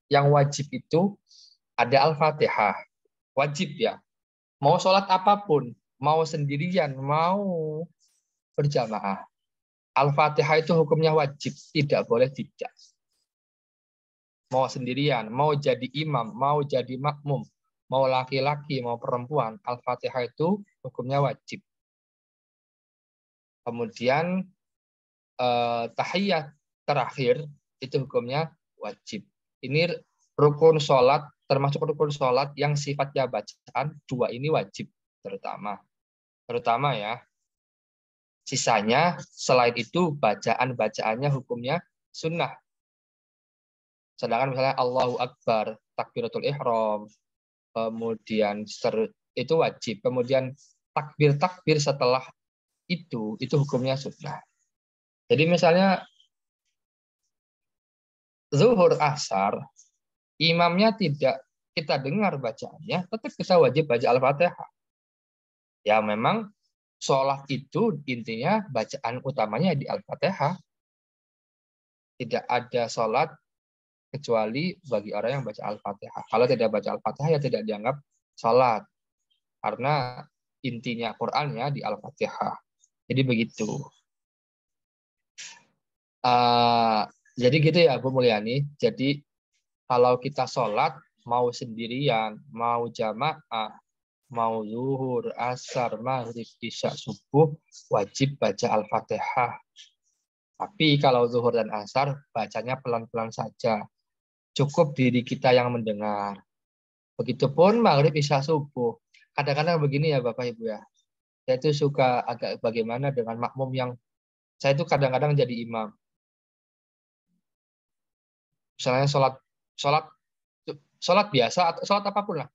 yang wajib itu ada Al-Fatihah, wajib ya. Mau sholat apapun, mau sendirian, mau berjamaah, Al-Fatihah itu hukumnya wajib, tidak boleh tidak. Mau sendirian, mau jadi imam, mau jadi makmum, mau laki-laki, mau perempuan, Al-Fatihah itu hukumnya wajib. Kemudian tahiyat terakhir itu hukumnya wajib. Ini rukun sholat, termasuk rukun sholat yang sifatnya bacaan, 2 ini wajib terutama ya. Sisanya selain itu bacaan-bacaannya hukumnya sunnah. Sedangkan misalnya Allahu Akbar, takbiratul ihram, kemudian itu wajib. Kemudian takbir setelah itu hukumnya sunnah. Jadi misalnya zuhur asar, imamnya tidak kita dengar bacaannya, tetap kita wajib baca Al-Fatihah. Ya memang sholat itu intinya bacaan utamanya di Al-Fatihah. Tidak ada sholat kecuali bagi orang yang baca Al-Fatihah. Kalau tidak baca Al-Fatihah ya tidak dianggap sholat. Karena intinya Qur'annya di Al-Fatihah. Jadi begitu. Jadi gitu ya Bu Mulyani. Jadi kalau kita sholat, mau sendirian, mau jamaah, mau zuhur, asar, maghrib, isya, subuh, wajib baca Al-Fatihah. Tapi kalau zuhur dan asar, bacanya pelan-pelan saja. Cukup diri kita yang mendengar. Begitupun maghrib, isya, subuh. Kadang-kadang begini ya Bapak Ibu ya. Saya itu suka agak bagaimana dengan makmum yang saya itu kadang-kadang jadi imam. Misalnya sholat biasa atau sholat apapun lah.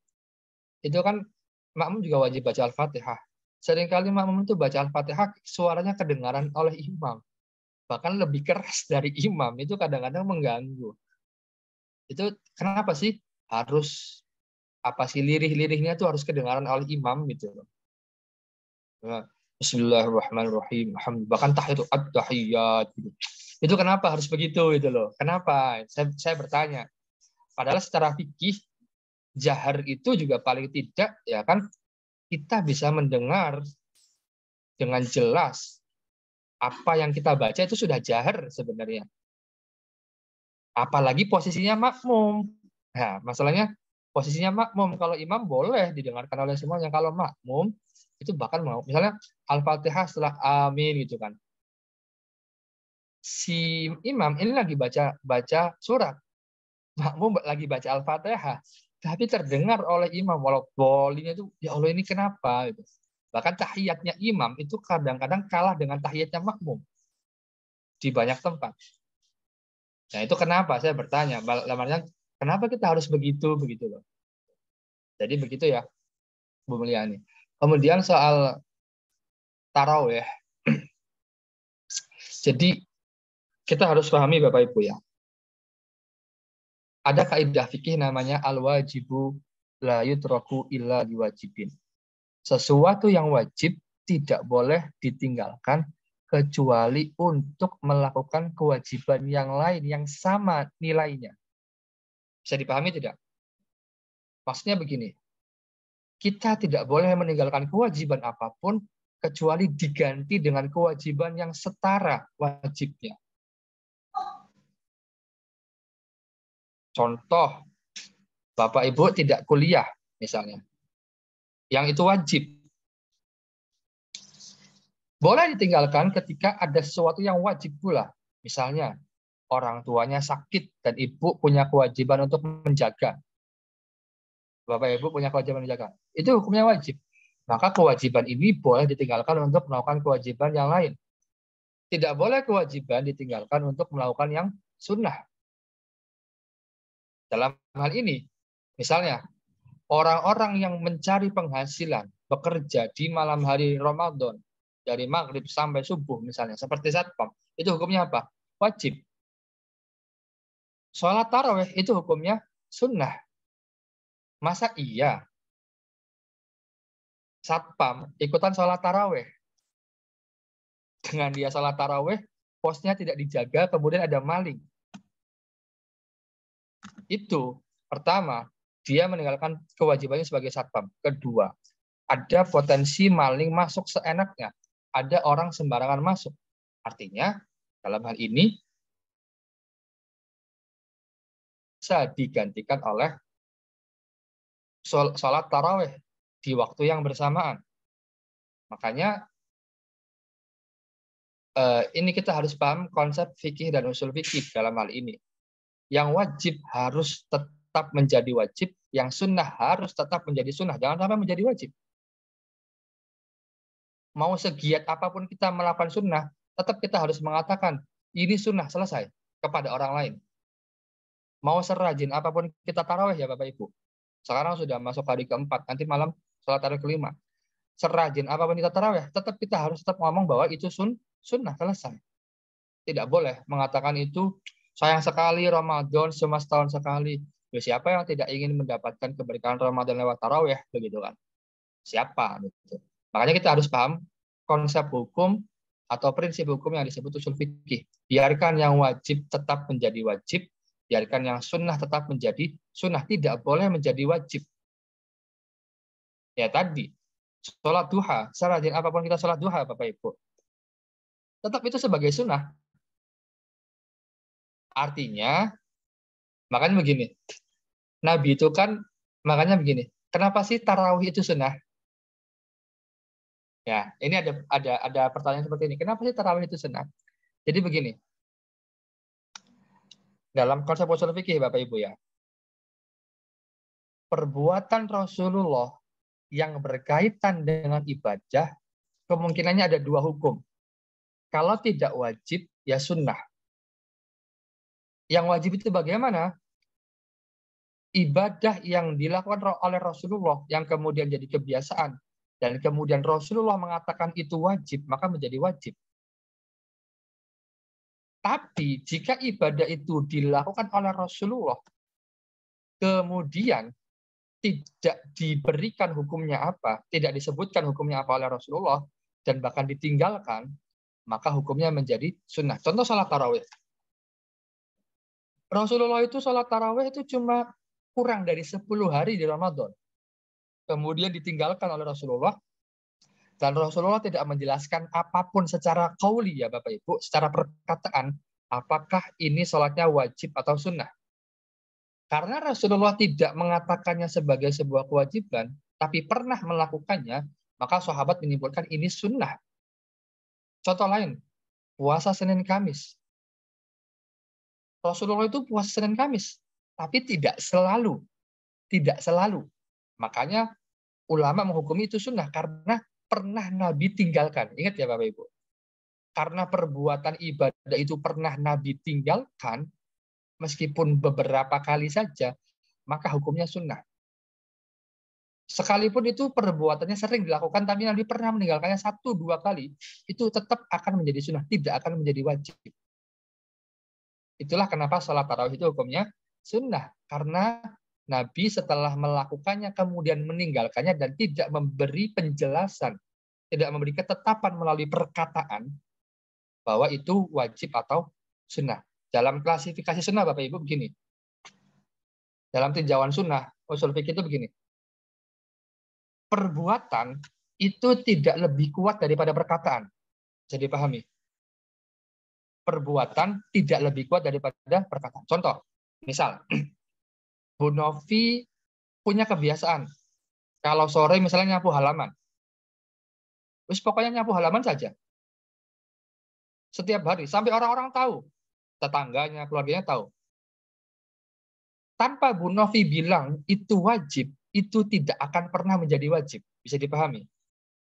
Itu kan makmum juga wajib baca Al-Fatihah. Seringkali makmum itu baca Al-Fatihah suaranya kedengaran oleh imam. Bahkan lebih keras dari imam. Itu kadang-kadang mengganggu. Itu kenapa sih harus lirih-lirihnya itu harus kedengaran oleh imam gitu loh. Bismillahirrahmanirrahim. Bahkan tahiyat gitu. Itu kenapa harus begitu gitu loh. Kenapa? Saya bertanya. Padahal secara fikih jahar itu juga paling tidak ya kan kita bisa mendengar dengan jelas apa yang kita baca itu sudah jahar sebenarnya. Apalagi posisinya makmum. Nah, masalahnya posisinya makmum. Kalau imam boleh didengarkan oleh semuanya. Kalau makmum itu bahkan mau misalnya Al-Fatihah setelah amin gitu kan. Si imam ini lagi baca surat. Makmum lagi baca Al-Fatihah. Tapi terdengar oleh imam walau bolinya itu ya Allah ini kenapa gitu. Bahkan tahiyatnya imam itu kadang-kadang kalah dengan tahiyatnya makmum di banyak tempat. Nah, itu kenapa saya bertanya, namanya kenapa kita harus begitu loh. Jadi begitu ya, Bu Mulyani. Kemudian soal tarawih. Jadi kita harus pahami Bapak Ibu ya. Ada kaidah fikih namanya al-wajibu la yutraku illa diwajibin. Sesuatu yang wajib tidak boleh ditinggalkan kecuali untuk melakukan kewajiban yang lain yang sama nilainya. Bisa dipahami tidak? Maksudnya begini, kita tidak boleh meninggalkan kewajiban apapun kecuali diganti dengan kewajiban yang setara wajibnya. Contoh, Bapak Ibu tidak kuliah misalnya, yang itu wajib. Boleh ditinggalkan ketika ada sesuatu yang wajib pula. Misalnya, orang tuanya sakit dan ibu punya kewajiban untuk menjaga. Bapak Ibu punya kewajiban menjaga. Itu hukumnya wajib. Maka kewajiban ini boleh ditinggalkan untuk melakukan kewajiban yang lain. Tidak boleh kewajiban ditinggalkan untuk melakukan yang sunnah. Dalam hal ini, misalnya, orang-orang yang mencari penghasilan, bekerja di malam hari Ramadan, dari maghrib sampai subuh misalnya, seperti satpam, itu hukumnya apa? Wajib. Sholat tarawih itu hukumnya sunnah. Masa iya satpam ikutan sholat tarawih? Dengan dia sholat tarawih, posnya tidak dijaga, kemudian ada maling. Itu pertama, dia meninggalkan kewajibannya sebagai satpam. Kedua, ada potensi maling masuk seenaknya. Ada orang sembarangan masuk. Artinya, dalam hal ini bisa digantikan oleh sholat tarawih di waktu yang bersamaan. Makanya ini kita harus paham konsep fikih dan usul fikih dalam hal ini. Yang wajib harus tetap menjadi wajib, yang sunnah harus tetap menjadi sunnah. Jangan sampai menjadi wajib. Mau segiat apapun kita melakukan sunnah, tetap kita harus mengatakan, ini sunnah, selesai, kepada orang lain. Mau serajin apapun kita tarawih ya Bapak Ibu. Sekarang sudah masuk hari keempat, nanti malam sholat hari kelima. Serajin apapun kita tarawih, tetap kita harus tetap ngomong bahwa itu sunnah, selesai. Tidak boleh mengatakan itu, sayang sekali Ramadan cuma setahun sekali. Ya, siapa yang tidak ingin mendapatkan keberkahan Ramadan lewat tarawih, begitu kan? Siapa? Gitu. Makanya kita harus paham konsep hukum atau prinsip hukum yang disebut usul fikih. Biarkan yang wajib tetap menjadi wajib, biarkan yang sunnah tetap menjadi sunnah. Tidak boleh menjadi wajib. Ya tadi, sholat duha, serajin apapun kita sholat duha, Bapak Ibu, tetap itu sebagai sunnah. Artinya, makanya begini, Nabi itu kan, makanya begini, kenapa sih tarawih itu sunnah? Ya, ini ada pertanyaan seperti ini. Kenapa sih tarawih itu sunnah? Jadi begini, dalam konsep usul fikih Bapak Ibu ya, perbuatan Rasulullah yang berkaitan dengan ibadah kemungkinannya ada dua hukum. Kalau tidak wajib, ya sunnah. Yang wajib itu bagaimana? Ibadah yang dilakukan oleh Rasulullah yang kemudian jadi kebiasaan dan kemudian Rasulullah mengatakan itu wajib, maka menjadi wajib. Tapi jika ibadah itu dilakukan oleh Rasulullah, kemudian tidak diberikan hukumnya apa, tidak disebutkan hukumnya apa oleh Rasulullah, dan bahkan ditinggalkan, maka hukumnya menjadi sunnah. Contoh salat tarawih. Rasulullah itu salat tarawih itu cuma kurang dari 10 hari di Ramadan. Kemudian ditinggalkan oleh Rasulullah, dan Rasulullah tidak menjelaskan apapun secara qauli ya Bapak Ibu, secara perkataan, apakah ini sholatnya wajib atau sunnah. Karena Rasulullah tidak mengatakannya sebagai sebuah kewajiban, tapi pernah melakukannya, maka sahabat menyimpulkan ini sunnah. Contoh lain, puasa Senin Kamis. Rasulullah itu puasa Senin Kamis, tapi tidak selalu. Tidak selalu. Makanya ulama menghukumi itu sunnah, karena pernah Nabi tinggalkan. Ingat ya Bapak Ibu. Karena perbuatan ibadah itu pernah Nabi tinggalkan, meskipun beberapa kali saja, maka hukumnya sunnah. Sekalipun itu perbuatannya sering dilakukan, tapi Nabi pernah meninggalkannya 1-2 kali, itu tetap akan menjadi sunnah, tidak akan menjadi wajib. Itulah kenapa sholat tarawih itu hukumnya sunnah. Karena Nabi setelah melakukannya kemudian meninggalkannya dan tidak memberi penjelasan, tidak memberi ketetapan melalui perkataan bahwa itu wajib atau sunnah. Dalam klasifikasi sunnah Bapak Ibu begini. Dalam tinjauan sunnah, usul fikih itu begini. Perbuatan itu tidak lebih kuat daripada perkataan. Jadi dipahami. Perbuatan tidak lebih kuat daripada perkataan. Contoh, misal Bu Novi punya kebiasaan kalau sore misalnya nyapu halaman. Terus pokoknya nyapu halaman saja. Setiap hari sampai orang-orang tahu, tetangganya, keluarganya tahu. Tanpa Bu Novi bilang itu wajib, itu tidak akan pernah menjadi wajib. Bisa dipahami.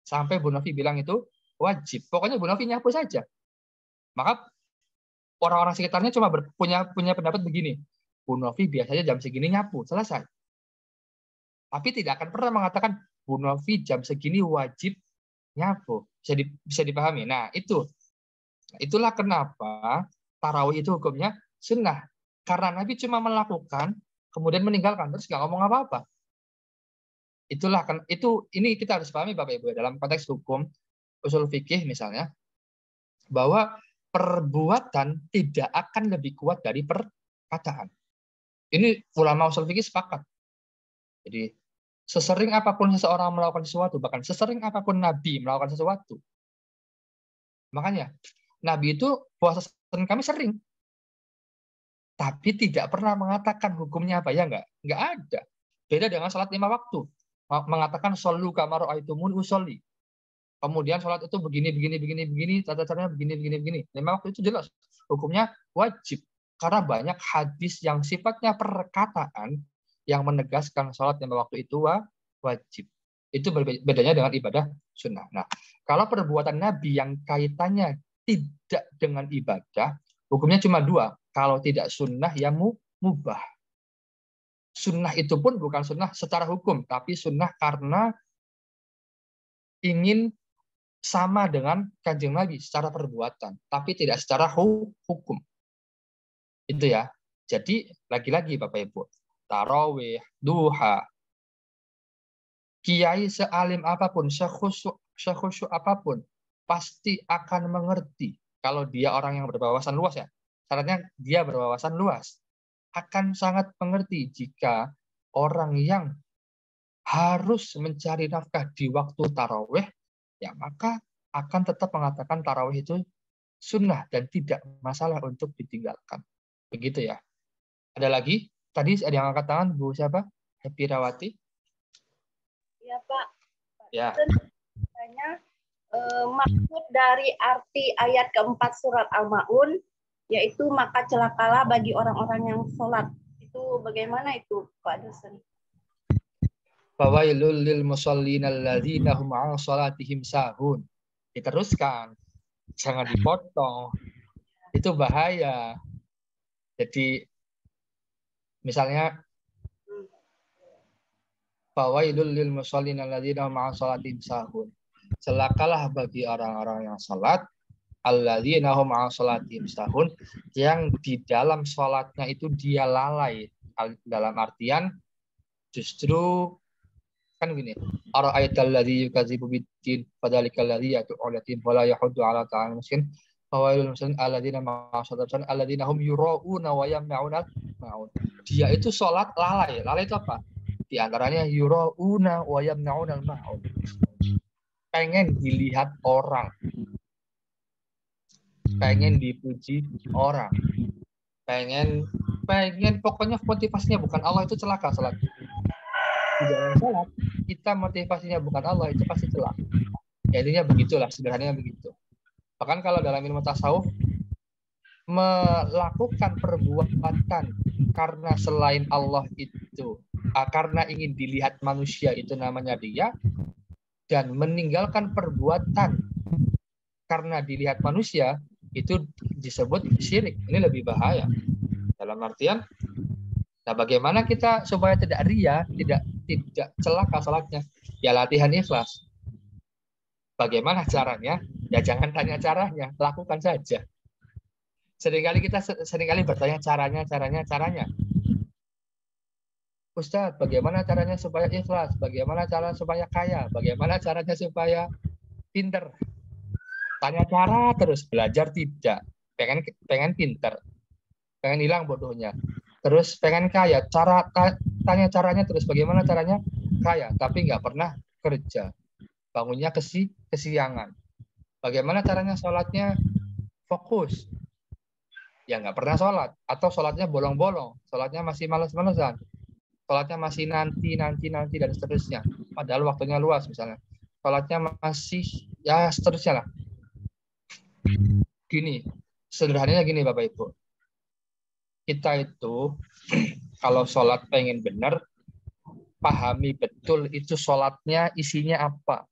Sampai Bu Novi bilang itu wajib. Pokoknya Bu Novi nyapu saja. Maka orang-orang sekitarnya cuma punya pendapat begini. Bu Novi biasanya jam segini nyapu, selesai. Tapi tidak akan pernah mengatakan Bu Novi jam segini wajib nyapu. Bisa dipahami. Nah, itulah kenapa tarawih itu hukumnya sunnah. Karena Nabi cuma melakukan, kemudian meninggalkan, terus nggak ngomong apa-apa. Ini kita harus pahami Bapak Ibu dalam konteks hukum usul fikih misalnya, bahwa perbuatan tidak akan lebih kuat dari perkataan. Ini ulama usul fikih sepakat. Jadi sesering apapun seseorang melakukan sesuatu, bahkan sesering apapun Nabi melakukan sesuatu. Makanya Nabi itu puasa Senin Kamis sering. Tapi tidak pernah mengatakan hukumnya apa, ya enggak? Enggak ada. Beda dengan sholat 5 waktu. Mengatakan shollu kama ra'aitumuni usolli. Kemudian sholat itu begini, tata caranya begini. 5 waktu itu jelas. Hukumnya wajib. Karena banyak hadis yang sifatnya perkataan yang menegaskan sholat 5 waktu itu wajib. Itu bedanya dengan ibadah sunnah. Nah, kalau perbuatan Nabi yang kaitannya tidak dengan ibadah, hukumnya cuma 2. Kalau tidak sunnah, ya mubah. Sunnah itu pun bukan sunnah secara hukum, tapi sunnah karena ingin sama dengan Kanjeng Nabi secara perbuatan, tapi tidak secara hukum. Itu ya. Jadi lagi-lagi Bapak Ibu, tarawih, duha, kiai sealim apapun, sekhusyuk apapun, pasti akan mengerti kalau dia orang yang berwawasan luas ya. Syaratnya dia berwawasan luas. Akan sangat mengerti jika orang yang harus mencari nafkah di waktu tarawih, ya maka akan tetap mengatakan tarawih itu sunnah dan tidak masalah untuk ditinggalkan. Begitu ya. Ada lagi? Tadi ada yang angkat tangan, Bu siapa? Happy Rawati. Iya Pak. Ya. Tanya maksud dari arti ayat keempat surat Al-Maun, yaitu maka celakalah bagi orang-orang yang sholat. Itu bagaimana itu, Pak dosen? Fawailul lil musallin alladzina hum 'an shalatihim sahun. Diteruskan, jangan dipotong. Itu bahaya. Jadi misalnya fawailul lil musallin alladzina hum 'an shalatihim sahun. Celakalah bagi orang-orang yang salat alladzina hum 'an shalatihim sahun, yang di dalam salatnya itu dia lalai. Dalam artian justru kan gini, ara'aital ladzi yukadzibu biddin fadzalikal ladzi yad'ul yatim wala yahuddu 'ala ta'amil miskin fawailul musallin alladzina ma'asatan alladzina hum yura'una wa yamna'una ma'un. Dia itu salat lalai. Lalai itu apa? Di antaranya yura'una wa yamna'una ma'un. Pengen dilihat orang. Pengen dipuji orang. Pengen pokoknya motivasinya bukan Allah, itu celaka salat. Di dalam salat kita motivasinya bukan Allah, itu pasti celaka. Ya, intinya begitulah, sederhananya begitu. Bahkan kalau dalam ilmu tasawuf, melakukan perbuatan karena selain Allah itu, karena ingin dilihat manusia, itu namanya riya, dan meninggalkan perbuatan karena dilihat manusia itu disebut syirik. Ini lebih bahaya. Dalam artian, nah bagaimana kita supaya tidak riya, tidak celaka salatnya? Ya latihan ikhlas. Bagaimana caranya? Ya jangan tanya caranya, lakukan saja. Seringkali bertanya caranya. Ustadz, bagaimana caranya supaya ikhlas? Bagaimana cara supaya kaya? Bagaimana caranya supaya pinter? Tanya cara terus, belajar tidak. Pengen pinter. Pengen hilang bodohnya. Terus pengen kaya, tanya caranya terus, bagaimana caranya kaya, tapi nggak pernah kerja, bangunnya kesiangan. Bagaimana caranya sholatnya fokus, ya nggak pernah sholat, atau sholatnya bolong-bolong, sholatnya masih malas-malesan, sholatnya masih nanti dan seterusnya, padahal waktunya luas misalnya, sholatnya masih ya seterusnya lah. Gini, sederhananya gini Bapak Ibu. Kita itu kalau sholat pengen benar, pahami betul itu sholatnya isinya apa.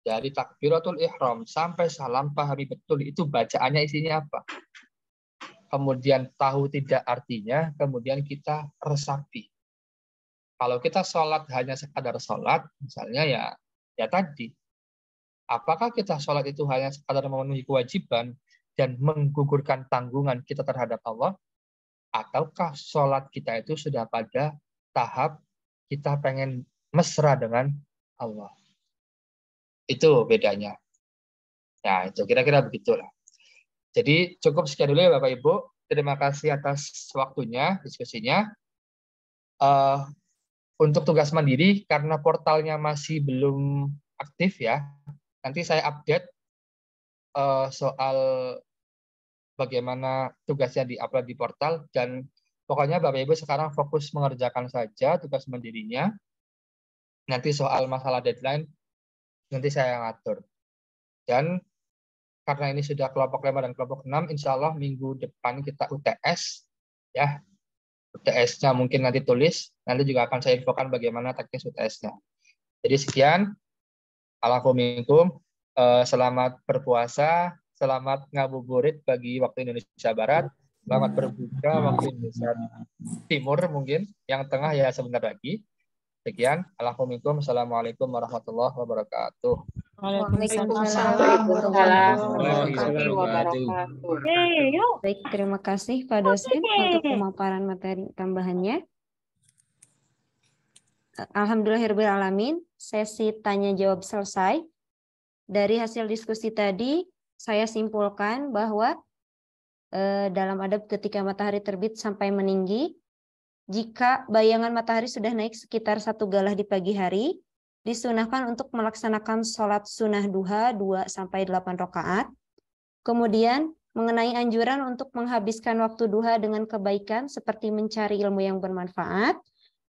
Dari takbiratul ihram sampai salam, pahami betul itu bacaannya isinya apa. Kemudian tahu tidak artinya, kemudian kita resapi. Kalau kita sholat hanya sekadar sholat, misalnya ya tadi, apakah kita sholat itu hanya sekadar memenuhi kewajiban dan menggugurkan tanggungan kita terhadap Allah? Ataukah sholat kita itu sudah pada tahap kita pengen mesra dengan Allah? Itu bedanya. Ya, itu kira-kira begitulah. Jadi cukup sekian dulu ya Bapak Ibu. Terima kasih atas waktunya, diskusinya. Untuk tugas mandiri, karena portalnya masih belum aktif ya, nanti saya update soal bagaimana tugasnya di-upload di portal, dan pokoknya Bapak Ibu sekarang fokus mengerjakan saja tugas mandirinya. Nanti soal masalah deadline nanti saya ngatur. Dan karena ini sudah kelompok 5 dan kelompok 6, insya Allah minggu depan kita UTS ya. UTS-nya mungkin nanti tulis, nanti juga akan saya infokan bagaimana teknis UTS-nya. Jadi sekian, Alhamdulillah, selamat berpuasa. Selamat ngabuburit bagi waktu Indonesia Barat. Selamat berbuka waktu Indonesia Timur mungkin. Yang tengah ya sebentar lagi. Sekian. Alhamdulillah. Assalamualaikum warahmatullahi wabarakatuh. Waalaikumsalam warahmatullahi wabarakatuh. Baik, terima kasih Pak dosen untuk pemaparan materi tambahannya. Alhamdulillahirrahmanirrahim. Sesi tanya jawab selesai. Dari hasil diskusi tadi, saya simpulkan bahwa dalam adab ketika matahari terbit sampai meninggi, jika bayangan matahari sudah naik sekitar 1 galah di pagi hari, disunahkan untuk melaksanakan sholat sunnah duha 2-8 rakaat. Kemudian mengenai anjuran untuk menghabiskan waktu duha dengan kebaikan seperti mencari ilmu yang bermanfaat,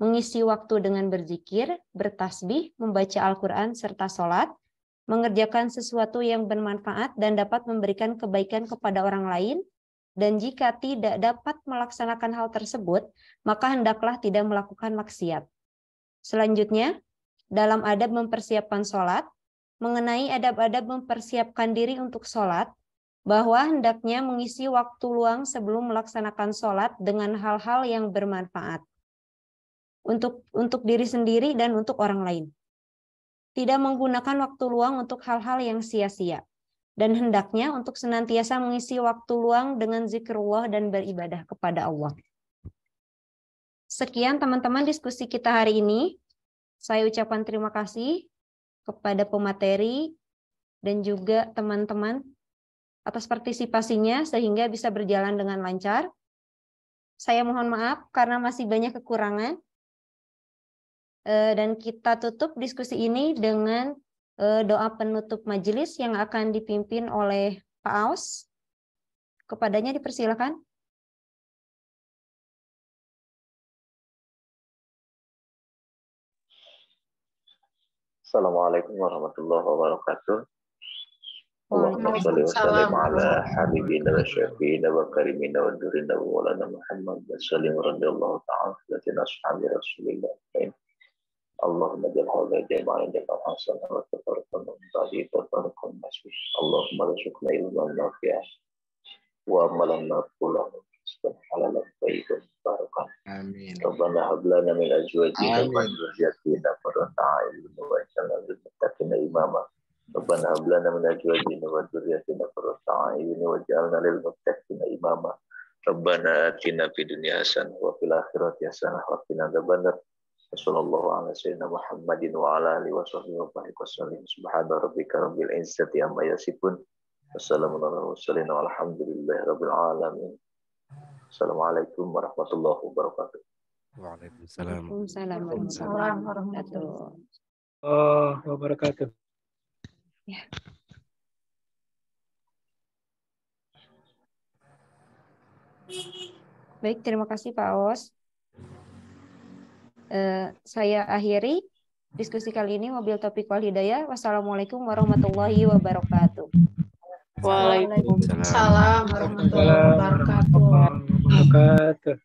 mengisi waktu dengan berzikir, bertasbih, membaca Al-Quran, serta sholat. mengerjakan sesuatu yang bermanfaat dan dapat memberikan kebaikan kepada orang lain, dan jika tidak dapat melaksanakan hal tersebut, maka hendaklah tidak melakukan maksiat. Selanjutnya, dalam adab mempersiapkan sholat, mengenai adab-adab mempersiapkan diri untuk sholat, bahwa hendaknya mengisi waktu luang sebelum melaksanakan sholat dengan hal-hal yang bermanfaat untuk diri sendiri dan untuk orang lain. Tidak menggunakan waktu luang untuk hal-hal yang sia-sia. Dan hendaknya untuk senantiasa mengisi waktu luang dengan zikrullah dan beribadah kepada Allah. Sekian teman-teman diskusi kita hari ini. Saya ucapkan terima kasih kepada pemateri dan juga teman-teman atas partisipasinya sehingga bisa berjalan dengan lancar. Saya mohon maaf karena masih banyak kekurangan. Dan kita tutup diskusi ini dengan doa penutup majelis yang akan dipimpin oleh Pak Aus. Kepadanya dipersilakan. Assalamualaikum warahmatullahi wabarakatuh. Allahumma shalli wa sallim ala habibina wa syafiina wa karimina wa durina wa walana Muhammad wa sallim radhiyallahu ta'ala latina ashabi Rasulillah. Allahumma jal hadha jama'an jama'an hasan wa tafarqan ba'di tafarqan nasbi. Allahumma rizqna ilman nafi'an wa amalan nafi'an halalan tayyiban barakan. Amin. Rabbana hab lana min azwajina wa dhurriyyatina qurrata a'yun waj'alna lil muttaqina imama. Rabbana hab lana min azwajina wa dhurriyyatina qurrata a'yun waj'alna lil muttaqina imama. Rabbana atina fid dunya hasanah wa fil akhirati hasanah wa qina adzabannar. Wassallallahu ala sayyidina Muhammadin wa ala alihi wa sahbihi wa baraka wasallam. Subhana rabbika rabbil izzati amma yasifun. Wassalamu ala mursalin walhamdulillahi rabbil alamin. Assalamualaikum warahmatullahi wabarakatuh. Waalaikumsalam. Waalaikumsalam warahmatullahi wabarakatuh. Ya. Baik, terima kasih Pak Os. Saya akhiri diskusi kali ini. Wabil taufiq wal hidayah. Wassalamualaikum warahmatullahi wabarakatuh. Waalaikumsalam warahmatullahi wabarakatuh.